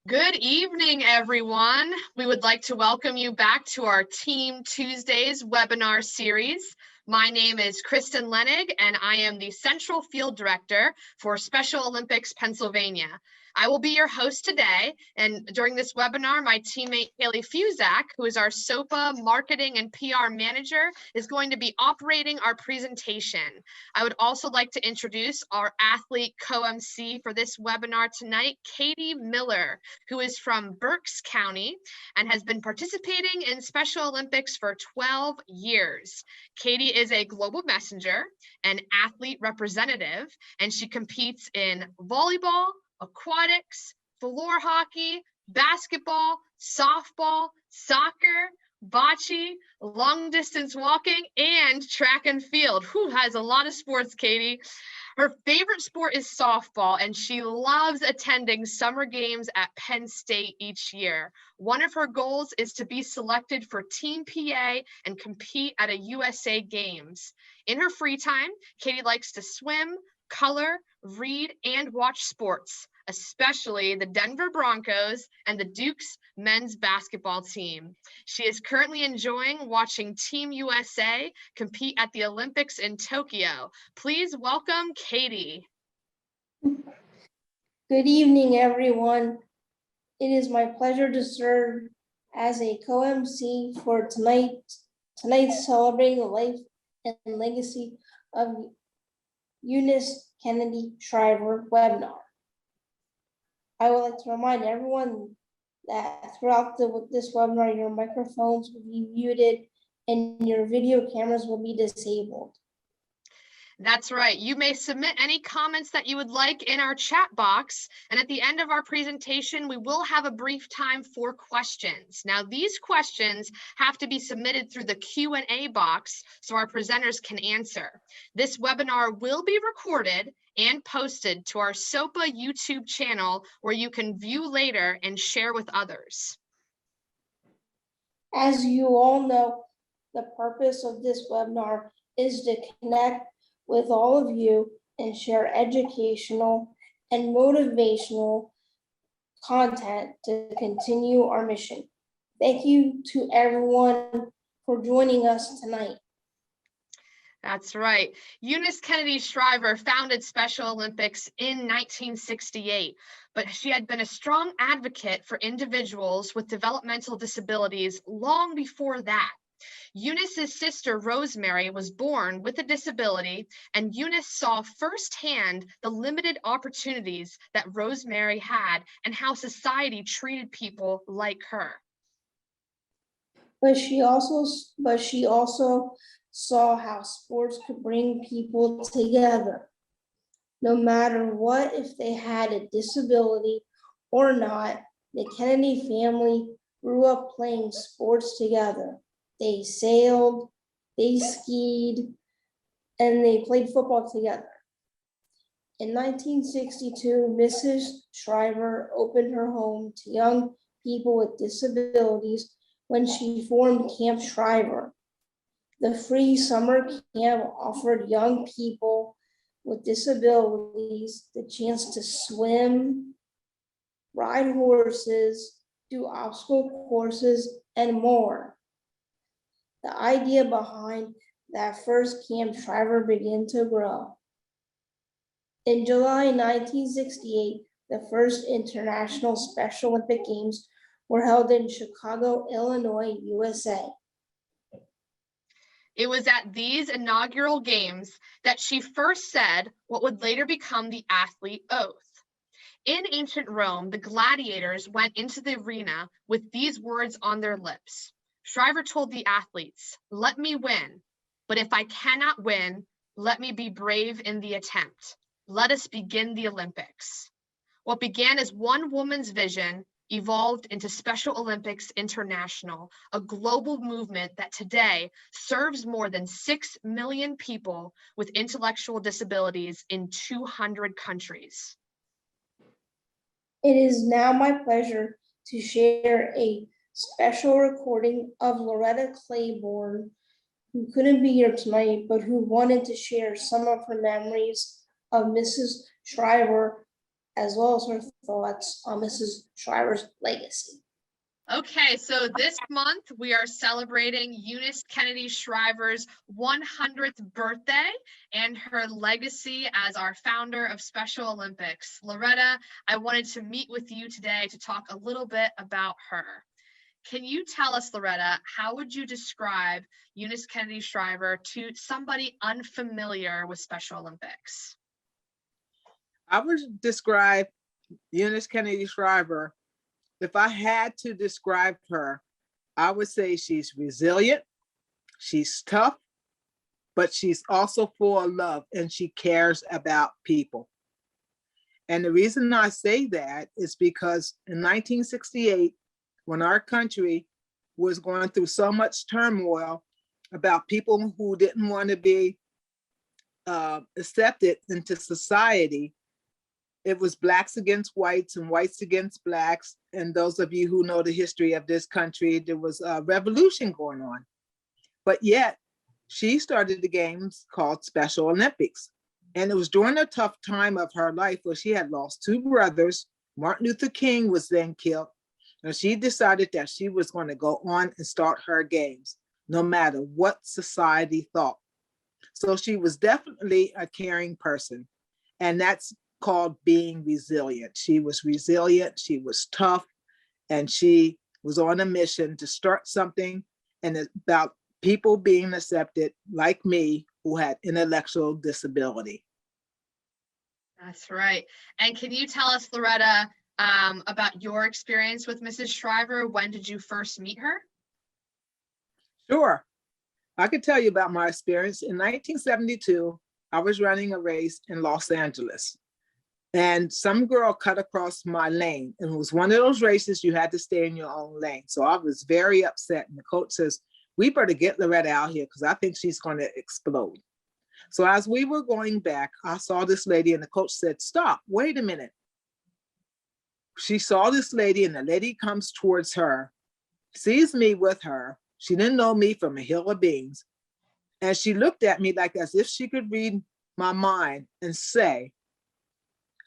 Good evening, everyone. We would like to welcome you back to our Team Tuesdays webinar series. My name is Kristen Lenig, and I am the Central Field Director for Special Olympics Pennsylvania. I will be your host today, and during this webinar, my teammate Haley Fuzak, who is our SOPA Marketing and PR Manager, is going to be operating our presentation. I would also like to introduce our athlete co-MC for this webinar tonight, Katie Miller, who is from Berks County and has been participating in Special Olympics for 12 years. Katie is a global messenger, an athlete representative, and she competes in volleyball, aquatics, floor hockey, basketball, softball, soccer, bocce, long distance walking, and track and field. Who has a lot of sports, Katie? Her favorite sport is softball, and she loves attending summer games at Penn State each year. One of her goals is to be selected for Team PA and compete at a USA Games. In her free time, Katie likes to swim, color, read, and watch sports, especially the Denver Broncos and the Duke's men's basketball team. She is currently enjoying watching Team USA compete at the Olympics in Tokyo. Please welcome Katie. Good evening, everyone. It is my pleasure to serve as a co-MC for tonight's celebrating the life and legacy of Eunice Kennedy Shriver webinar. I would like to remind everyone that throughout this webinar, your microphones will be muted and your video cameras will be disabled. That's right. You may submit any comments that you would like in our chat box. And at the end of our presentation, we will have a brief time for questions. Now, these questions have to be submitted through the Q&A box so our presenters can answer. This webinar will be recorded and posted to our SOPA YouTube channel where you can view later and share with others. As you all know, the purpose of this webinar is to connect with all of you and share educational and motivational content to continue our mission. Thank you to everyone for joining us tonight. That's right. Eunice Kennedy Shriver founded Special Olympics in 1968, but she had been a strong advocate for individuals with developmental disabilities long before that. Eunice's sister, Rosemary, was born with a disability, and Eunice saw firsthand the limited opportunities that Rosemary had and how society treated people like her. But she also saw how sports could bring people together. No matter what, if they had a disability or not, the Kennedy family grew up playing sports together. They sailed, they skied, and they played football together. In 1962, Mrs. Shriver opened her home to young people with disabilities when she formed Camp Shriver. The free summer camp offered young people with disabilities the chance to swim, ride horses, do obstacle courses, and more. The idea behind that first Camp Shriver began to grow. In July 1968, the first International Special Olympic Games were held in Chicago, Illinois, USA. It was at these inaugural games that she first said what would later become the athlete oath. In ancient Rome, the gladiators went into the arena with these words on their lips. Shriver told the athletes, "Let me win, but if I cannot win, let me be brave in the attempt. Let us begin the Olympics." What began as one woman's vision evolved into Special Olympics International, a global movement that today serves more than 6 million people with intellectual disabilities in 200 countries. It is now my pleasure to share a special recording of Loretta Claybourne, who couldn't be here tonight, but who wanted to share some of her memories of Mrs. Shriver as well as her thoughts on Mrs. Shriver's legacy. Okay, so this month we are celebrating Eunice Kennedy Shriver's 100th birthday and her legacy as our founder of Special Olympics. Loretta, I wanted to meet with you today to talk a little bit about her. Can you tell us, Loretta, how would you describe Eunice Kennedy Shriver to somebody unfamiliar with Special Olympics? I would describe Eunice Kennedy Shriver, if I had to describe her, I would say she's resilient, she's tough, but she's also full of love and she cares about people. And the reason I say that is because in 1968, when our country was going through so much turmoil about people who didn't want to be accepted into society, it was blacks against whites and whites against blacks. And those of you who know the history of this country, there was a revolution going on. But yet, she started the games called Special Olympics. And it was during a tough time of her life where she had lost two brothers. Martin Luther King was then killed. And she decided that she was going to go on and start her games, no matter what society thought. So she was definitely a caring person. And that's called being resilient. She was resilient, she was tough, and she was on a mission to start something and about people being accepted like me who had intellectual disability. That's right. And can you tell us, Loretta, about your experience with Mrs. Shriver? When did you first meet her? Sure. I could tell you about my experience. In 1972, I was running a race in Los Angeles. And some girl cut across my lane. And it was one of those races you had to stay in your own lane. So I was very upset. And the coach says, we better get Loretta out here because I think she's going to explode. So as we were going back, I saw this lady and the coach said, stop, wait a minute. She saw this lady and the lady comes towards her, sees me with her. She didn't know me from a hill of beans. And she looked at me like as if she could read my mind and say,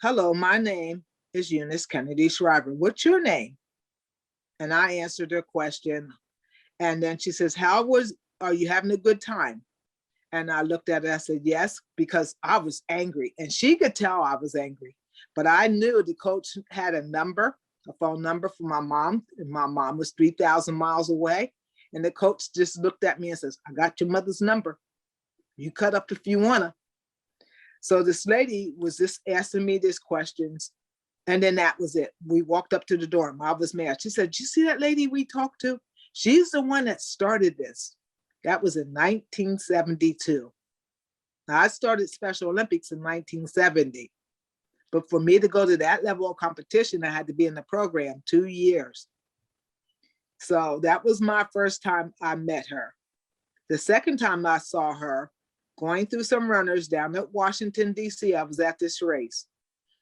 hello, my name is Eunice Kennedy Shriver. What's your name? And I answered her question. And then she says, are you having a good time? And I looked at her, I said, yes, because I was angry. And she could tell I was angry. But I knew the coach had a phone number for my mom. And my mom was 3,000 miles away. And the coach just looked at me and says, I got your mother's number. You cut up if you wanna. So this lady was just asking me these questions. And then that was it. We walked up to the dorm. I was mad. She said, you see that lady we talked to? She's the one that started this. That was in 1972. Now, I started Special Olympics in 1970. But for me to go to that level of competition, I had to be in the program 2 years. So that was my first time I met her. The second time I saw her, going through some runners down at Washington, D.C., I was at this race.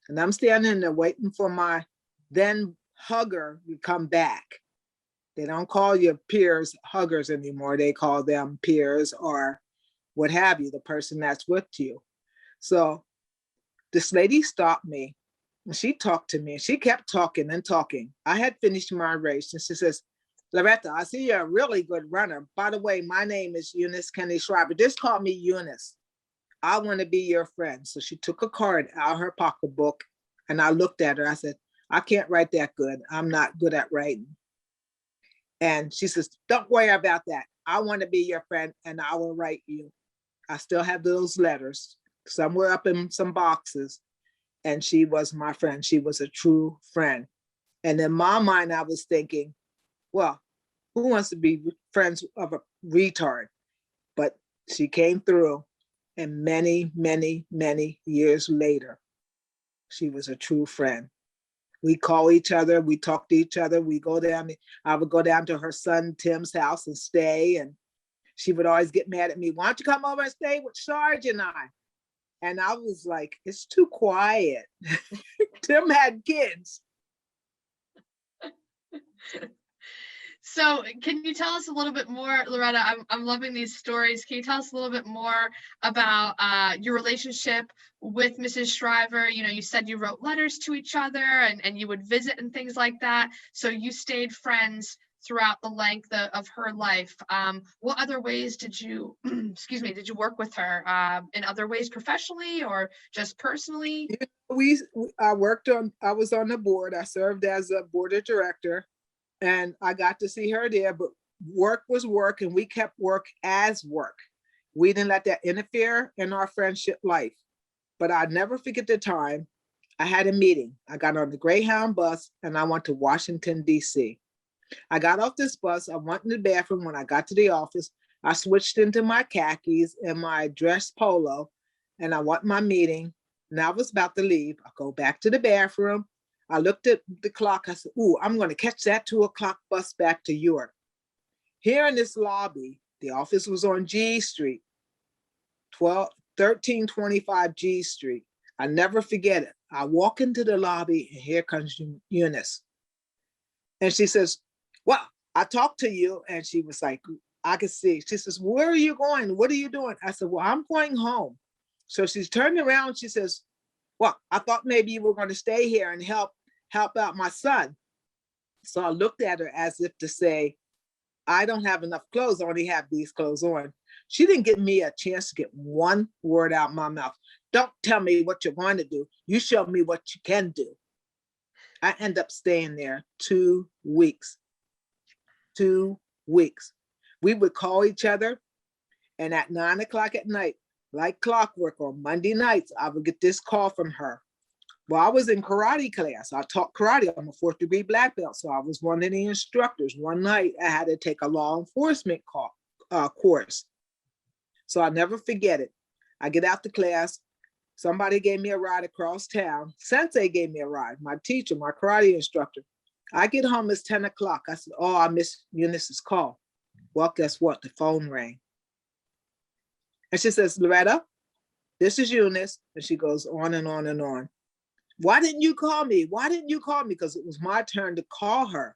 And I'm standing there waiting for my then hugger to come back. They don't call your peers huggers anymore. They call them peers or what have you, the person that's with you. So this lady stopped me and she talked to me. She kept talking and talking. I had finished my race and she says, Loretta, I see you're a really good runner. By the way, my name is Eunice Kennedy Shriver. Just call me Eunice. I want to be your friend. So she took a card out of her pocketbook and I looked at her. I said, I can't write that good. I'm not good at writing. And she says, don't worry about that. I want to be your friend and I will write you. I still have those letters somewhere up in some boxes. And she was my friend. She was a true friend. And in my mind, I was thinking, well, who wants to be friends of a retard? But she came through, and many, many, many years later, she was a true friend. We call each other, we talk to each other, we go down, I would go down to her son Tim's house and stay, and she would always get mad at me, why don't you come over and stay with Sarge and I? And I was like, it's too quiet. Tim had kids. So can you tell us a little bit more, Loretta? I'm loving these stories. Can you tell us a little bit more about your relationship with Mrs. Shriver? You know, you said you wrote letters to each other and you would visit and things like that. So you stayed friends throughout the length of her life. What other ways did you, excuse me, did you work with her in other ways professionally or just personally? I was on the board. I served as a board of director, and I got to see her there, but work was work, and we kept work as work. We didn't let that interfere in our friendship life. But I never forget the time I had a meeting. I got on the Greyhound bus and I went to Washington, D.C. I got off this bus. I went in the bathroom. When I got to the office, I switched into my khakis and my dress polo, and I went my meeting. And I was about to leave. I go back to the bathroom. I looked at the clock. I said, "Ooh, I'm going to catch that 2:00 bus back to York." Here in this lobby, the office was on G Street, 1325 G Street. I never forget it. I walk into the lobby and here comes Eunice. And she says, "Well, I talked to you." And she was like, I could see. She says, "Where are you going? What are you doing?" I said, "Well, I'm going home." So she's turning around. She says, "Well, I thought maybe you were going to stay here and help out my son." So I looked at her as if to say, I don't have enough clothes. I only have these clothes on. She didn't give me a chance to get one word out of my mouth. "Don't tell me what you're going to do. You show me what you can do." I end up staying there 2 weeks. 2 weeks. We would call each other, and at 9:00 at night, like clockwork on Monday nights, I would get this call from her. Well, I was in karate class. I taught karate. I'm a 4th-degree black belt, so I was one of the instructors. One night, I had to take a law enforcement course. So I'll never forget it. I get out the class. Somebody gave me a ride across town. Sensei gave me a ride, my teacher, my karate instructor. I get home, it's 10:00. I said, "Oh, I missed Eunice's call." Well, guess what? The phone rang. And she says, "Loretta, this is Eunice." And she goes on and on and on. "Why didn't you call me? Why didn't you call me?" Because it was my turn to call her.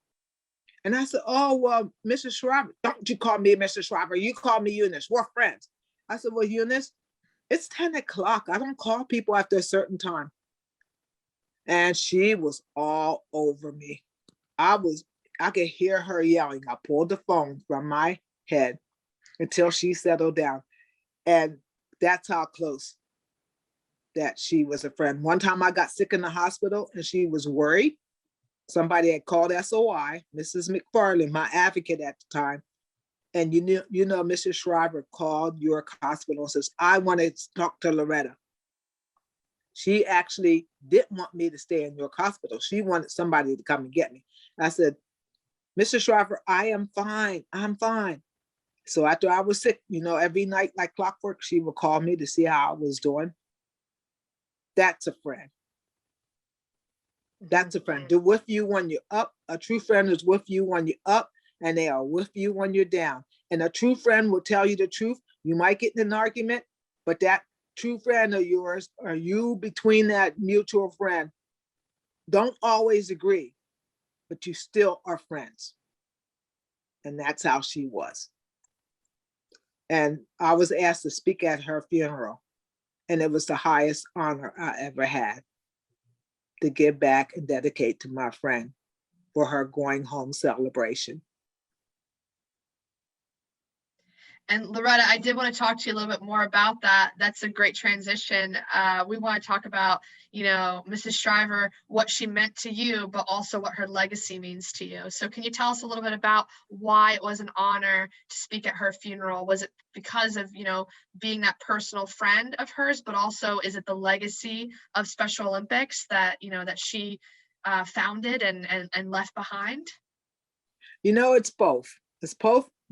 And I said, "Oh, well, Mrs. Shriver." "Don't you call me Mrs. Shriver. You call me Eunice. We're friends." I said, "Well, Eunice, it's 10:00. I don't call people after a certain time." And she was all over me. I could hear her yelling. I pulled the phone from my head until she settled down. And that's how close that she was a friend. One time I got sick in the hospital and she was worried. Somebody had called SOI, Mrs. McFarland, my advocate at the time. And you know, Mrs. Shriver called York Hospital and says, "I want to talk to Loretta." She actually didn't want me to stay in York Hospital. She wanted somebody to come and get me. I said, "Mrs. Shriver, I am fine. I'm fine." So after I was sick, every night like clockwork, she would call me to see how I was doing. That's a friend. That's a friend. They're with you when you're up. A true friend is with you when you're up, and they are with you when you're down. And a true friend will tell you the truth. You might get in an argument, but that true friend of yours, or you between that mutual friend, don't always agree, but you still are friends. And that's how she was. And I was asked to speak at her funeral, and it was the highest honor I ever had, to give back and dedicate to my friend for her going home celebration. And Loretta, I did want to talk to you a little bit more about that. That's a great transition. We want to talk about, Mrs. Shriver, what she meant to you, but also what her legacy means to you. So can you tell us a little bit about why it was an honor to speak at her funeral? Was it because of, being that personal friend of hers, but also is it the legacy of Special Olympics that, that she founded and left behind? It's both. It's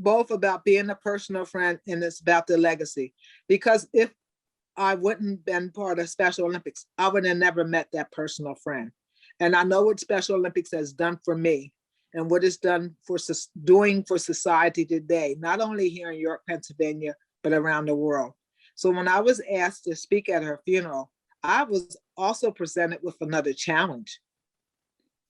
both about being a personal friend, and it's about the legacy. Because if I wouldn't been part of Special Olympics, I would have never met that personal friend. And I know what Special Olympics has done for me and what it's doing for society today, not only here in York, Pennsylvania, but around the world. So when I was asked to speak at her funeral, I was also presented with another challenge.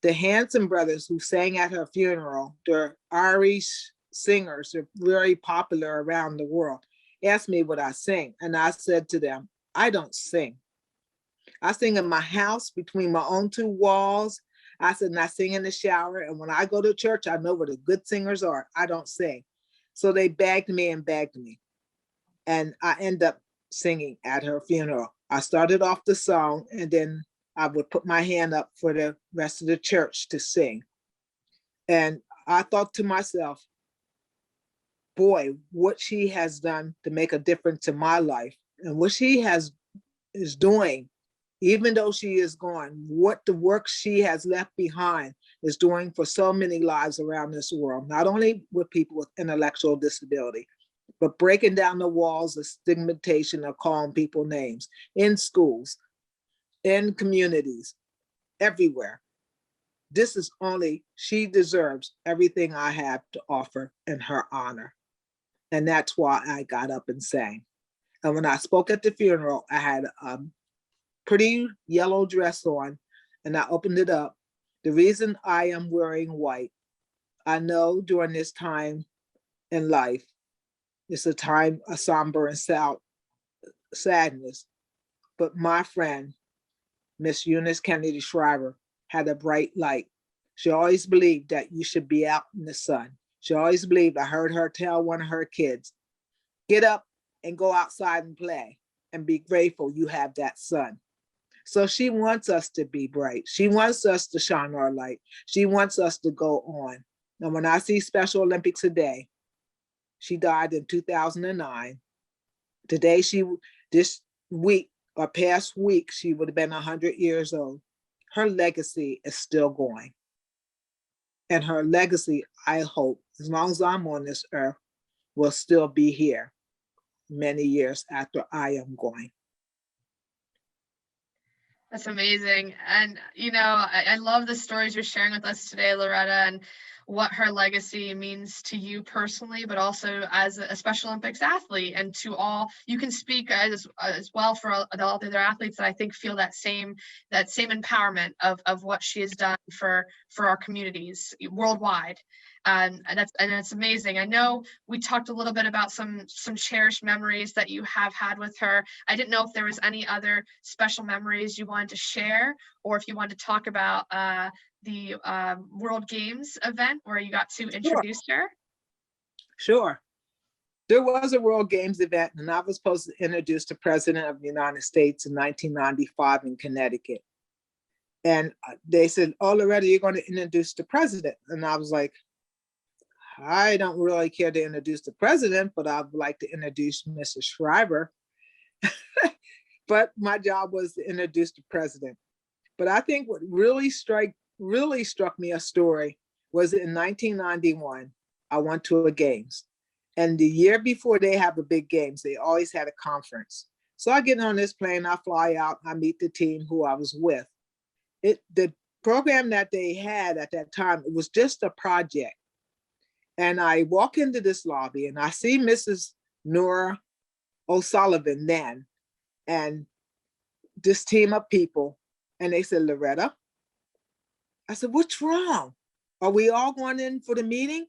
The Hanson brothers who sang at her funeral, they're Irish singers, they're very popular around the world, asked me what I sing. And I said to them, I don't sing. I sing in my house between my own two walls. I said, and I sing in the shower. And when I go to church, I know where the good singers are. I don't sing. So they begged me and begged me. And I end up singing at her funeral. I started off the song and then I would put my hand up for the rest of the church to sing. And I thought to myself, boy, what she has done to make a difference in my life and what she is doing, even though she is gone, what the work she has left behind is doing for so many lives around this world, not only with people with intellectual disability, but breaking down the walls of stigmatization of calling people names in schools, in communities, everywhere. This is only, she deserves everything I have to offer in her honor. And that's why I got up and sang. And when I spoke at the funeral, I had a pretty yellow dress on and I opened it up. The reason I am wearing white, I know during this time in life, it's a time of somber and sadness, but my friend, Miss Eunice Kennedy Shriver, had a bright light. She always believed that you should be out in the sun. She always believed, I heard her tell one of her kids, get up and go outside and play and be grateful you have that sun. So she wants us to be bright. She wants us to shine our light. She wants us to go on. And when I see Special Olympics today, she died in 2009. Today, this week or past week, she would have been 100 years old. Her legacy is still going. And her legacy, I hope, as long as I'm on this earth, will still be here many years after I am going. That's amazing. And, I love the stories you're sharing with us today, Loretta, and what her legacy means to you personally, but also as a Special Olympics athlete and to all. You can speak as well for all the other athletes that I think feel that same empowerment of what she has done for our communities worldwide. And it's amazing. I know we talked a little bit about some cherished memories that you have had with her. I didn't know if there was any other special memories you wanted to share, or if you wanted to talk about the World Games event where you got to introduce her. Sure. There was a World Games event, and I was supposed to introduce the President of the United States in 1995 in Connecticut. And they said, oh, Loretta, you're going to introduce the president. And I was like, I don't really care to introduce the president, but I'd like to introduce Mrs. Shriver. But my job was to introduce the president. But I think what really struck me a story was in 1991, I went to a games. And the year before they have the big games, they always had a conference. So I get on this plane, I fly out, I meet the team who I was with. The program that they had at that time, it was just a project. And I walk into this lobby and I see Mrs. Nora O'Sullivan then, and this team of people. And they said, Loretta. I said, what's wrong? Are we all going in for the meeting?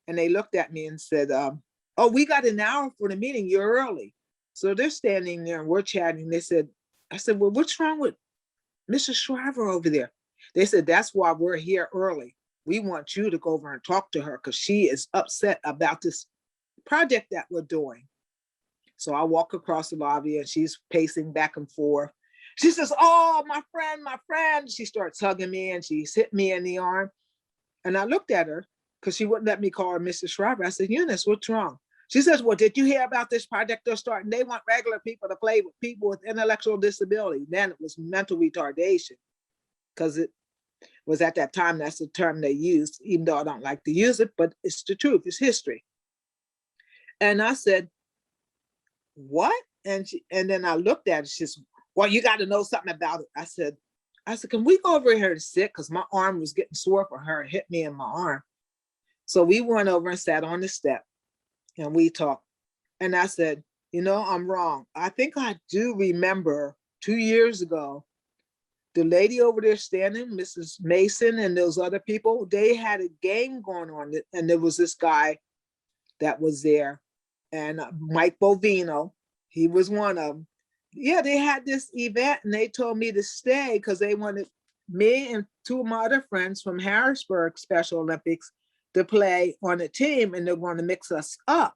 And they looked at me and said, oh, we got an hour for the meeting, you're early. So they're standing there and we're chatting. I said, well, what's wrong with Mrs. Shriver over there? They said, that's why we're here early. We want you to go over and talk to her because she is upset about this project that we're doing. So I walk across the lobby and she's pacing back and forth. She says, oh, my friend. She starts hugging me and she's hit me in the arm. And I looked at her because she wouldn't let me call her Mrs. Shriver. I said, Eunice, what's wrong? She says, well, did you hear about this project they're starting? They want regular people to play with people with intellectual disability. Then it was mental retardation because it was at that time, that's the term they used, even though I don't like to use it, but it's the truth, it's history. And I said, what? And then I looked at it, she says, well, you got to know something about it. I said, can we go over here and sit? Because my arm was getting sore for her, it hit me in my arm. So we went over and sat on the step and we talked. And I said, I'm wrong. I think I do remember 2 years ago the lady over there standing, Mrs. Mason and those other people, they had a game going on. And there was this guy that was there, and Mike Bovino, he was one of them. Yeah, they had this event and they told me to stay because they wanted me and two of my other friends from Harrisburg Special Olympics to play on a team, and they're going to mix us up.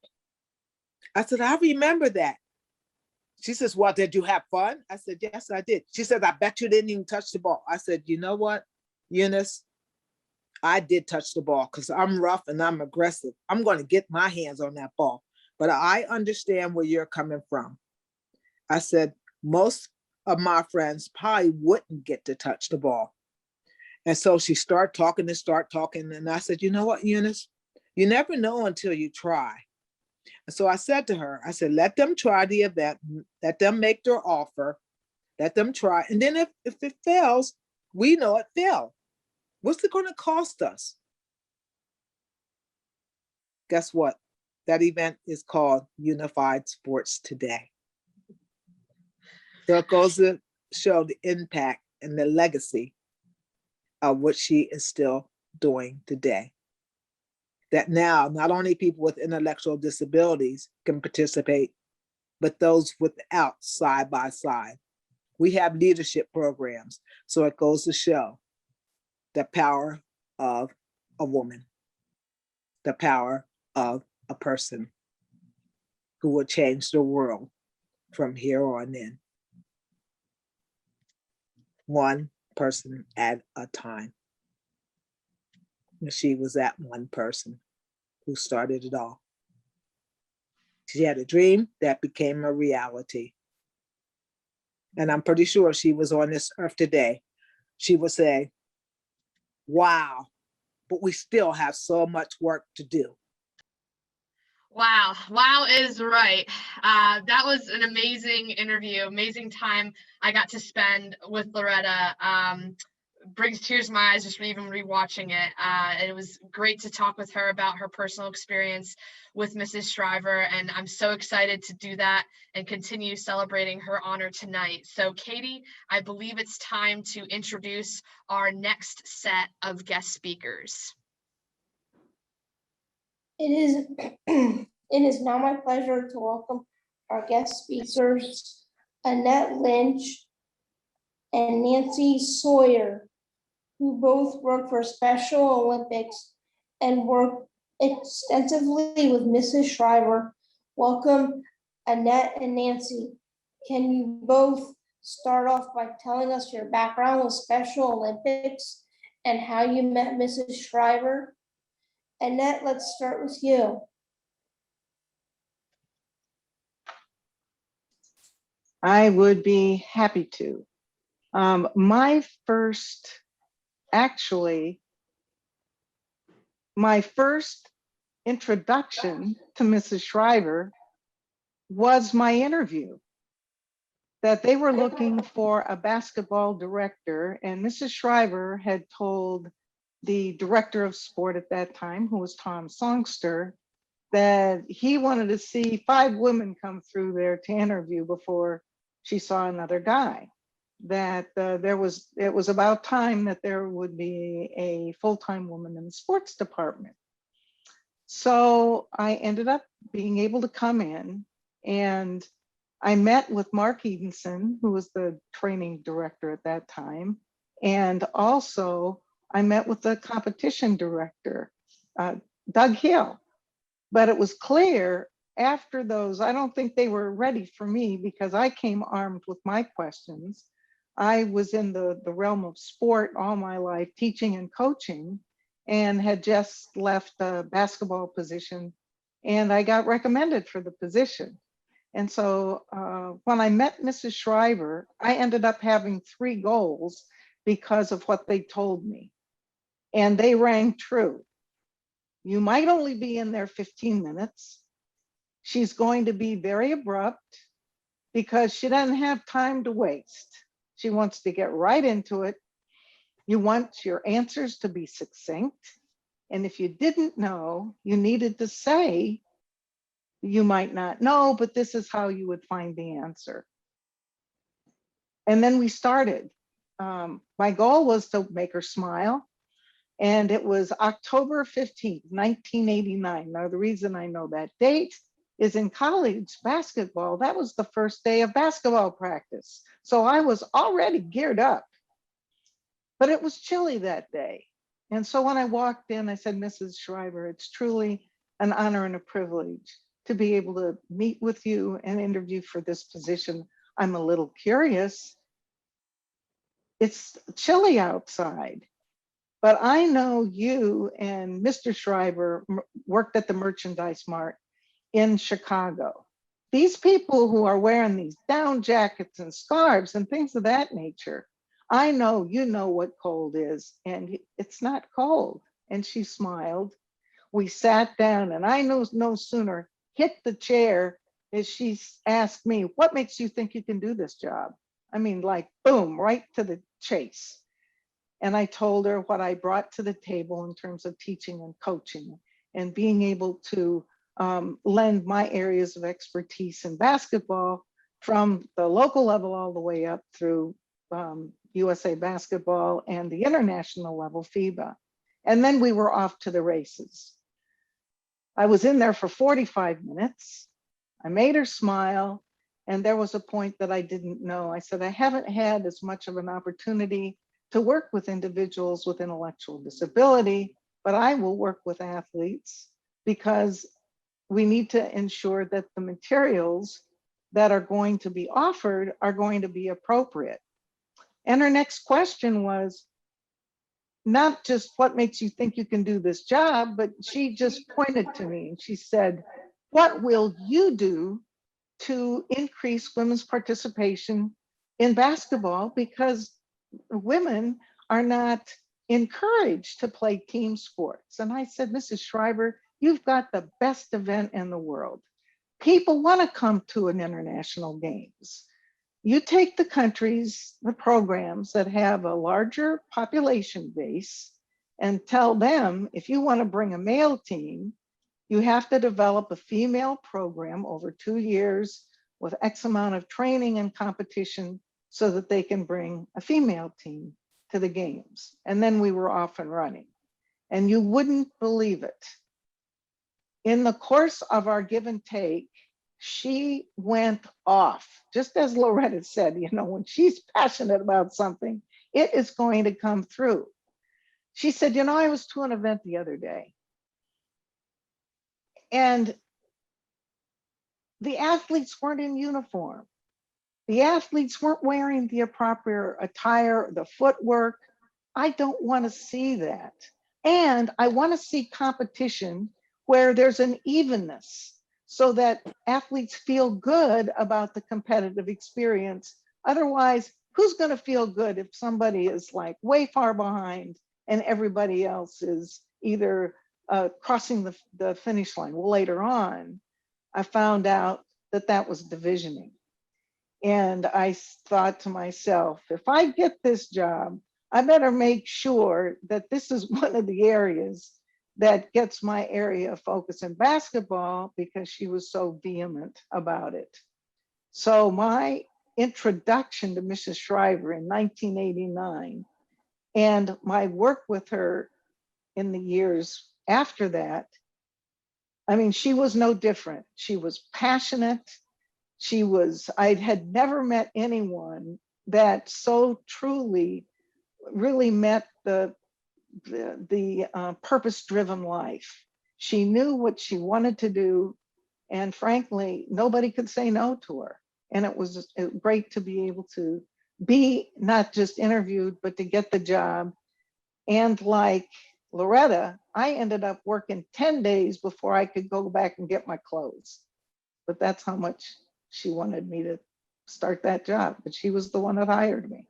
I said, I remember that. She says, well, did you have fun? I said, yes, I did. She said, I bet you didn't even touch the ball. I said, you know what, Eunice? I did touch the ball because I'm rough and I'm aggressive. I'm going to get my hands on that ball. But I understand where you're coming from. I said, most of my friends probably wouldn't get to touch the ball. And so she started talking. And I said, you know what, Eunice? You never know until you try. And so I said to her, I said, let them try the event, let them make their offer, let them try. And then if it fails, we know it failed. What's it going to cost us? Guess what? That event is called Unified Sports Today. So it goes to show the impact and the legacy of what she is still doing today. That now, not only people with intellectual disabilities can participate, but those without side by side. We have leadership programs. So it goes to show the power of a woman, the power of a person who will change the world from here on in. One person at a time. And she was that one person who started it all. She had a dream that became a reality. And I'm pretty sure if she was on this earth today, she would say, wow, but we still have so much work to do. Wow. Wow is right. That was an amazing interview, amazing time I got to spend with Loretta. Brings tears to my eyes just even rewatching it. It was great to talk with her about her personal experience with Mrs. Shriver, and I'm so excited to do that and continue celebrating her honor tonight. So Katie, I believe it's time to introduce our next set of guest speakers. It is now my pleasure to welcome our guest speakers, Annette Lynch and Nancy Sawyer, who both work for Special Olympics and work extensively with Mrs. Shriver. Welcome, Annette and Nancy. Can you both start off by telling us your background with Special Olympics and how you met Mrs. Shriver? Annette, let's start with you. I would be happy to. My first introduction to Mrs. Shriver was my interview, that they were looking for a basketball director, and Mrs. Shriver had told the director of sport at that time, who was Tom Songster, that he wanted to see 5 women come through there to interview before she saw another guy. That it was about time that there would be a full-time woman in the sports department. So I ended up being able to come in, and I met with Mark Edenson, who was the training director at that time. And also I met with the competition director, Doug Hill. But it was clear after those, I don't think they were ready for me because I came armed with my questions. I was in the realm of sport all my life, teaching and coaching, and had just left a basketball position, and I got recommended for the position. And so when I met Mrs. Shriver, I ended up having 3 goals because of what they told me, and they rang true. You might only be in there 15 minutes. She's going to be very abrupt because she doesn't have time to waste. She wants to get right into it. You want your answers to be succinct. And if you didn't know, you needed to say, you might not know, but this is how you would find the answer. And then we started. my goal was to make her smile. And it was October 15th, 1989. Now, the reason I know that date is in college basketball. That was the first day of basketball practice. So I was already geared up, but it was chilly that day. And so when I walked in, I said, Mrs. Shriver, it's truly an honor and a privilege to be able to meet with you and interview for this position. I'm a little curious. It's chilly outside. But I know you and Mr. Shriver worked at the Merchandise Mart in Chicago. These people who are wearing these down jackets and scarves and things of that nature, I know you know what cold is, and it's not cold. And she smiled. We sat down, and I no sooner hit the chair as she asked me, what makes you think you can do this job? I mean, like, boom, right to the chase. And I told her what I brought to the table in terms of teaching and coaching and being able to lend my areas of expertise in basketball from the local level all the way up through USA Basketball and the international level, FIBA. And then we were off to the races. I was in there for 45 minutes. I made her smile. And there was a point that I didn't know. I said, I haven't had as much of an opportunity to work with individuals with intellectual disability, but I will work with athletes because we need to ensure that the materials that are going to be offered are going to be appropriate. And her next question was not just what makes you think you can do this job, but she just pointed to me and she said, what will you do to increase women's participation in basketball? Because women are not encouraged to play team sports. And I said, Mrs. Shriver, you've got the best event in the world. People want to come to an international games. You take the countries, the programs that have a larger population base and tell them, if you want to bring a male team, you have to develop a female program over 2 years with X amount of training and competition so that they can bring a female team to the games. And then we were off and running. And you wouldn't believe it. In the course of our give and take, she went off. Just as Loretta said, you know, when she's passionate about something, it is going to come through. She said, you know, I was to an event the other day, and the athletes weren't in uniform. The athletes weren't wearing the appropriate attire, the footwork. I don't want to see that. And I want to see competition where there's an evenness so that athletes feel good about the competitive experience. Otherwise, who's going to feel good if somebody is like way far behind and everybody else is either crossing the finish line? Well, later on, I found out that that was divisioning. And I thought to myself, if I get this job, I better make sure that this is one of the areas that gets my area of focus in basketball, because she was so vehement about it. So my introduction to Mrs. Shriver in 1989 and my work with her in the years after that, I mean, she was no different. She was passionate. I had never met anyone that so truly really met the purpose-driven life. She knew what she wanted to do, and frankly, nobody could say no to her. And it was great to be able to be not just interviewed, but to get the job. And like Loretta, I ended up working 10 days before I could go back and get my clothes. But that's how much she wanted me to start that job. But she was the one that hired me.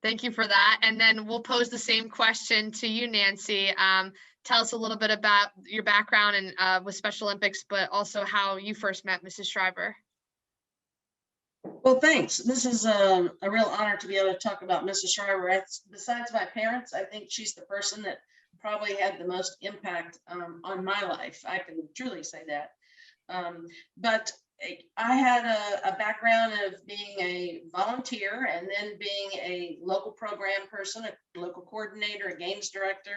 Thank you for that. And then we'll pose the same question to you, Nancy. Tell us a little bit about your background and with Special Olympics, but also how you first met Mrs. Shriver. Well, thanks. This is a real honor to be able to talk about Mrs. Shriver. Besides my parents, I think she's the person that probably had the most impact on my life. I can truly say that. But I had a background of being a volunteer and then being a local program person, a local coordinator, a games director,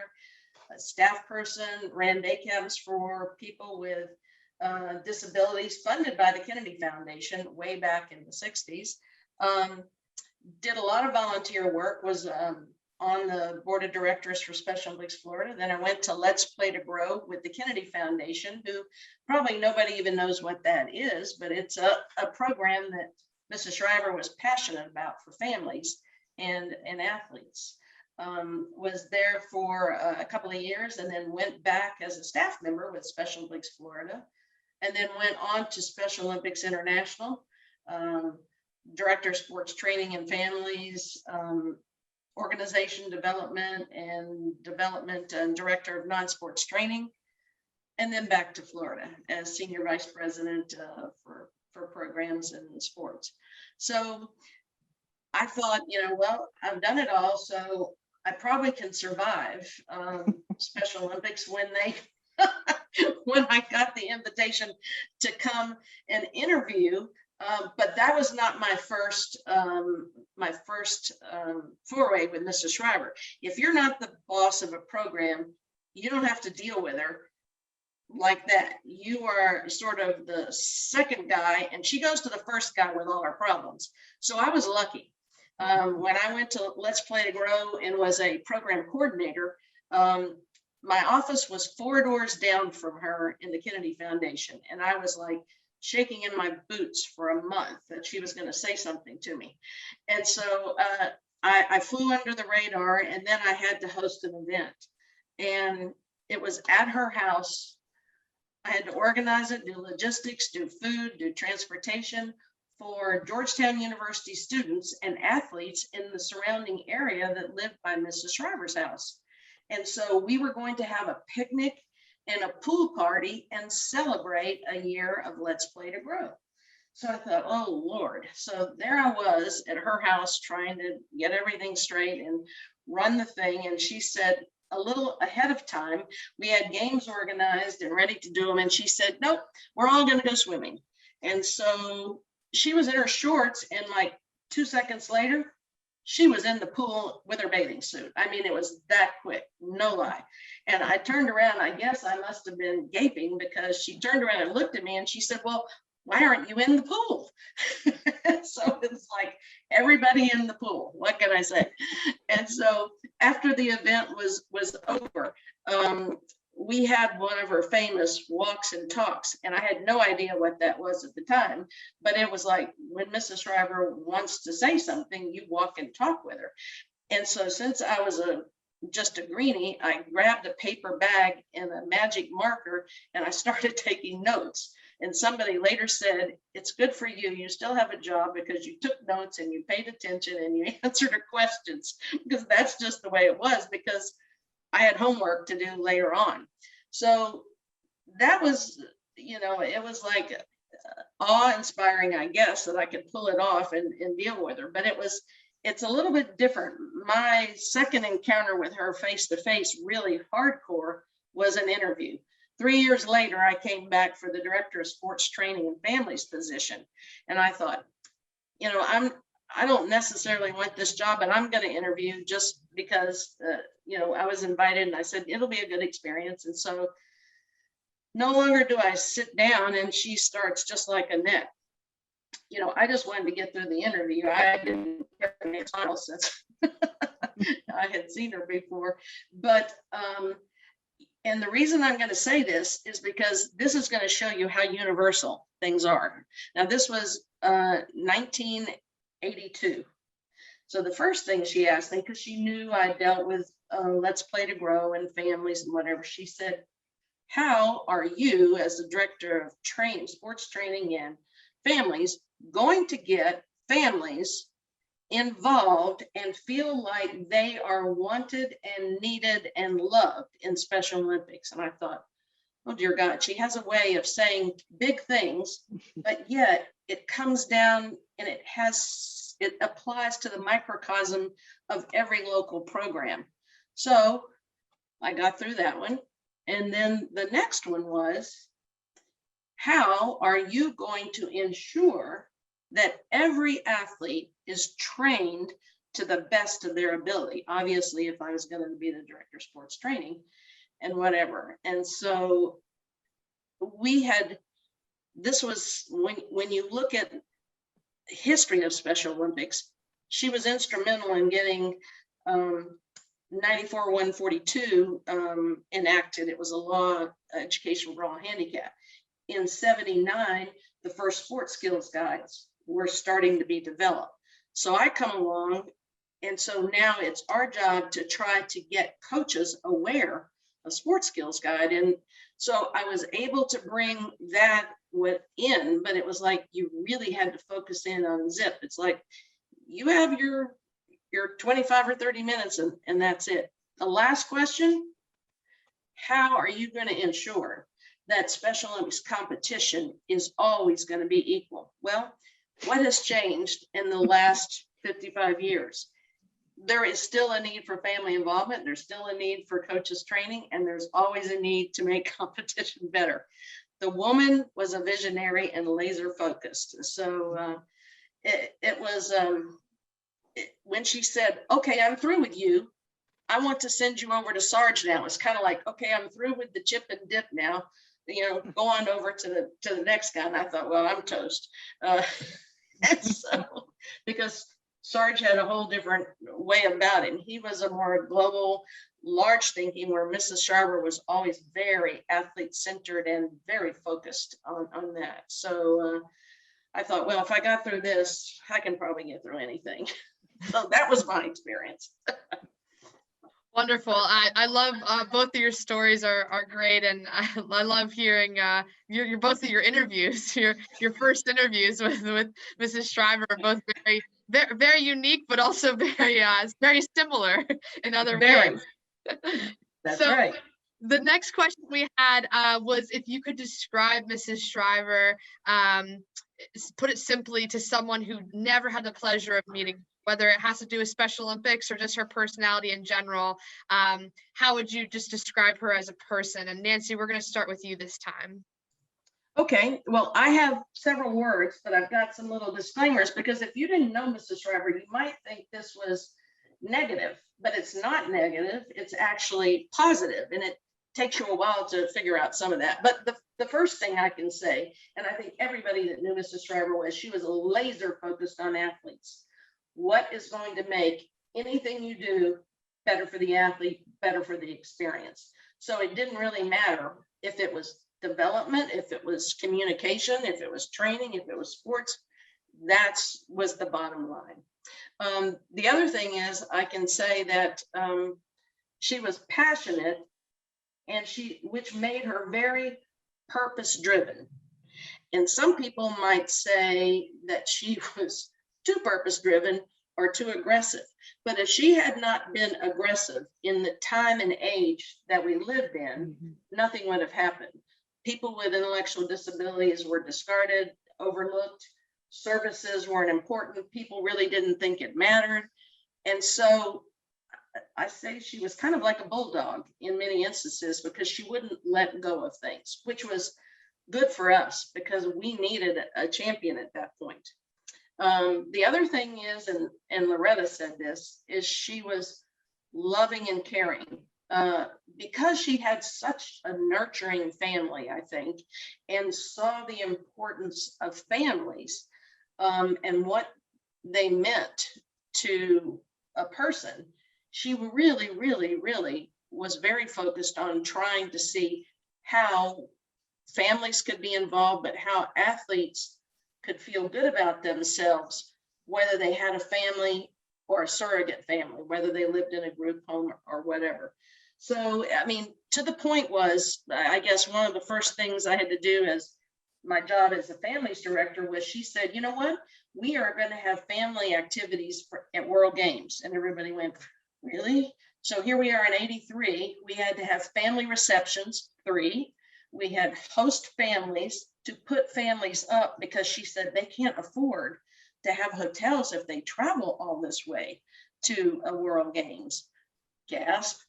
a staff person, ran day camps for people with disabilities funded by the Kennedy Foundation way back in the 60s. Did a lot of volunteer work, was on the board of directors for Special Olympics Florida. Then I went to Let's Play to Grow with the Kennedy Foundation, who probably nobody even knows what that is, but it's a program that Mrs. Shriver was passionate about for families and athletes. Was there for a couple of years and then went back as a staff member with Special Olympics Florida, and then went on to Special Olympics International, director of sports training and families, organization development and director of non-sports training, and then back to Florida as senior vice president for programs and sports. So I thought, well, I've done it all, so I probably can survive Special Olympics when they when I got the invitation to come and interview. But that was not my first foray with Mrs. Shriver. If you're not the boss of a program, you don't have to deal with her like that. You are sort of the second guy, and she goes to the first guy with all our problems. So I was lucky. When I went to Let's Play to Grow and was a program coordinator, my office was 4 doors down from her in the Kennedy Foundation. And I was like shaking in my boots for a month that she was going to say something to me. And so I flew under the radar, and then I had to host an event. And it was at her house. I had to organize it, do logistics, do food, do transportation for Georgetown University students and athletes in the surrounding area that lived by Mrs. Shriver's house. And so we were going to have a picnic and a pool party and celebrate a year of Let's Play to Grow. So I thought, oh Lord. So there I was at her house trying to get everything straight and run the thing. And she said, a little ahead of time, we had games organized and ready to do them. And she said, nope, we're all going to go swimming. And so she was in her shorts, and like 2 seconds later, she was in the pool with her bathing suit. I mean, it was that quick, no lie. And I turned around, I guess I must have been gaping, because she turned around and looked at me and she said, well, why aren't you in the pool? So it's like everybody in the pool, what can I say? And so after the event was over, we had one of her famous walks and talks, and I had no idea what that was at the time, but it was like, when Mrs. Shriver wants to say something, you walk and talk with her. And so since I was just a greenie, I grabbed a paper bag and a magic marker, and I started taking notes. And somebody later said, it's good for you. You still have a job because you took notes and you paid attention and you answered her questions, because that's just the way it was, because I had homework to do later on. So that was, it was like awe-inspiring, I guess, that I could pull it off and deal with her. But it's a little bit different. My second encounter with her face-to-face, really hardcore, was an interview. 3 years later, I came back for the director of sports training and families position. And I thought, I don't necessarily want this job, but I'm going to interview just because, I was invited, and I said, it'll be a good experience. And so no longer do I sit down and she starts just like Annette. I just wanted to get through the interview. I didn't care for the final since I had seen her before. But, and the reason I'm going to say this is because this is going to show you how universal things are. Now, this was 1982. So the first thing she asked me, because she knew I dealt with Let's Play to Grow and families and whatever, she said, how are you, as the director of training, sports training and families, going to get families involved and feel like they are wanted and needed and loved in Special Olympics? And I thought, oh dear God, she has a way of saying big things, but yet it comes down and it applies to the microcosm of every local program. So I got through that one. And then the next one was, how are you going to ensure that every athlete is trained to the best of their ability? Obviously, if I was going to be the director of sports training and whatever. And so this was when you look at history of Special Olympics, she was instrumental in getting 94-142 enacted. It was a law, education for all handicap. In 79, the first sports skills guides were starting to be developed. So I come along, and so now it's our job to try to get coaches aware of sports skills guide. And so I was able to bring that in, but it was like you really had to focus in on zip. It's like you have your 25 or 30 minutes and that's it. The last question, how are you going to ensure that Special Olympics competition is always going to be equal? Well, what has changed in the last 55 years? There is still a need for family involvement. There's still a need for coaches training, and there's always a need to make competition better. The woman was a visionary and laser focused. So it was when she said, okay, I'm through with you. I want to send you over to Sarge now. It's kind of like, okay, I'm through with the chip and dip now. You know, go on over to the next guy. And I thought, well, I'm toast. And so, because Sarge had a whole different way about him. He was a more global, large thinking, where Mrs. Shriver was always very athlete centered and very focused on that. So I thought, well, if I got through this, I can probably get through anything. So that was my experience. Wonderful. I love both of your stories are great, and I love hearing your both of your interviews. Your first interviews with Mrs. Shriver are both very unique, but also very similar in other ways. That's so, right. The next question we had was if you could describe Mrs. Shriver, put it simply, to someone who never had the pleasure of meeting, whether it has to do with Special Olympics or just her personality in general. How would you just describe her as a person? And Nancy, we're going to start with you this time. Okay, well, I have several words, but I've got some little disclaimers, because if you didn't know Mrs. Shriver, you might think this was negative, but it's not negative. It's actually positive, and it takes you a while to figure out some of that. But the first thing I can say, and I think everybody that knew Mrs. Shriver, was she was laser focused on athletes. What is going to make anything you do better for the athlete, better for the experience? So it didn't really matter if it was development, if it was communication, if it was training, if it was sports. That was the bottom line. The other thing is, I can say that she was passionate, and which made her very purpose driven. And some people might say that she was too purpose driven or too aggressive. But if she had not been aggressive in the time and age that we lived in, nothing would have happened. People with intellectual disabilities were discarded, overlooked. Services weren't important. People really didn't think it mattered. And so I say she was kind of like a bulldog in many instances, because she wouldn't let go of things, which was good for us because we needed a champion at that point. The other thing is, and Loretta said this, is she was loving and caring, because she had such a nurturing family, I think, and saw the importance of families and what they meant to a person. She really, really, really was very focused on trying to see how families could be involved, but how athletes could feel good about themselves, whether they had a family or a surrogate family, whether they lived in a group home or whatever. So, I mean, to the point was, I guess one of the first things I had to do as my job as a families director was, she said, you know what, we are going to have family activities at World Games. And everybody went, really? So here we are in '83, we had to have family receptions, 3. We had host families to put families up, because she said they can't afford to have hotels if they travel all this way to a World Games. Gasp.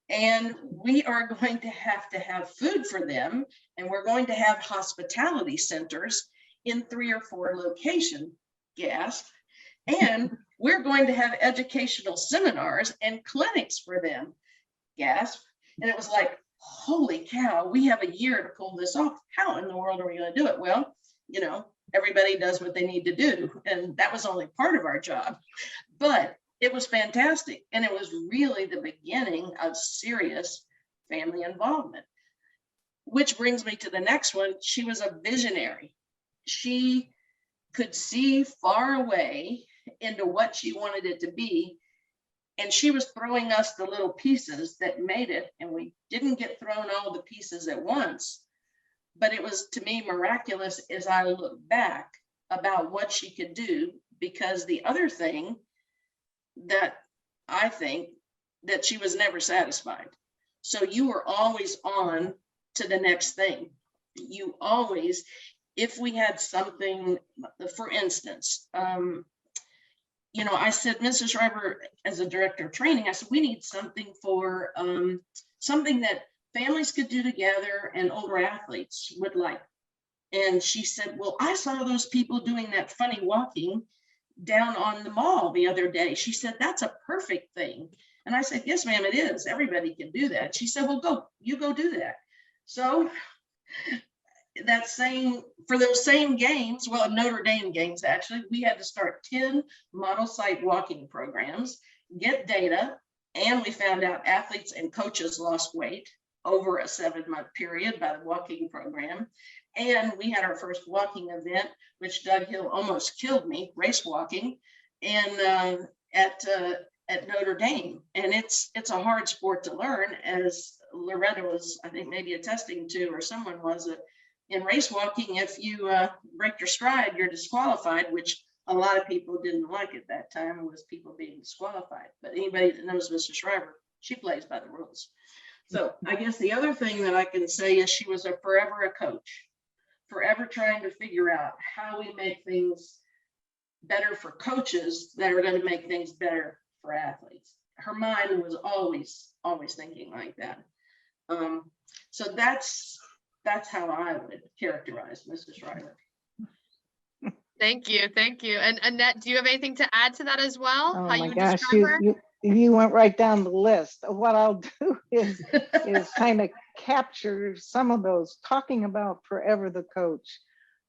And we are going to have food for them, and we're going to have hospitality centers in 3 or 4 locations. Gasp. And we're going to have educational seminars and clinics for them. Gasp. And it was like, holy cow, we have a year to pull this off. How in the world are we going to do it? Well, you know, everybody does what they need to do. And that was only part of our job. But it was fantastic. And it was really the beginning of serious family involvement. Which brings me to the next one. She was a visionary. She could see far away into what she wanted it to be. And she was throwing us the little pieces that made it. And we didn't get thrown all the pieces at once. But it was, to me, miraculous as I look back about what she could do. Because the other thing that I think that she was never satisfied. So you were always on to the next thing. You always, if we had something, for instance, you know, I said, Mrs. Shriver, as a director of training, I said, we need something for something that families could do together and older athletes would like. And she said, well, I saw those people doing that funny walking down on the mall the other day. She said, that's a perfect thing. And I said, yes, ma'am, it is. Everybody can do that. She said, well, you go do that. So that same, for those same games, well, Notre Dame games, actually, we had to start 10 model site walking programs, get data, and we found out athletes and coaches lost weight over a 7-month period by the walking program. And we had our first walking event, which Doug Hill almost killed me, race walking, and at Notre Dame. And it's a hard sport to learn, as Loretta was, I think, maybe attesting to, or someone was, in race walking, if you break your stride, you're disqualified, which a lot of people didn't like at that time, was people being disqualified. But anybody that knows Mrs. Shriver, she plays by the rules. So I guess the other thing that I can say is she was forever a coach, forever trying to figure out how we make things better for coaches that are going to make things better for athletes. Her mind was always thinking like that. So that's how I would characterize Mrs. Shriver. Thank you. Thank you. And Annette, do you have anything to add to that as well? Oh How my you would gosh, describe her? you went right down the list. What I'll do is kind of capture some of those, talking about forever the coach.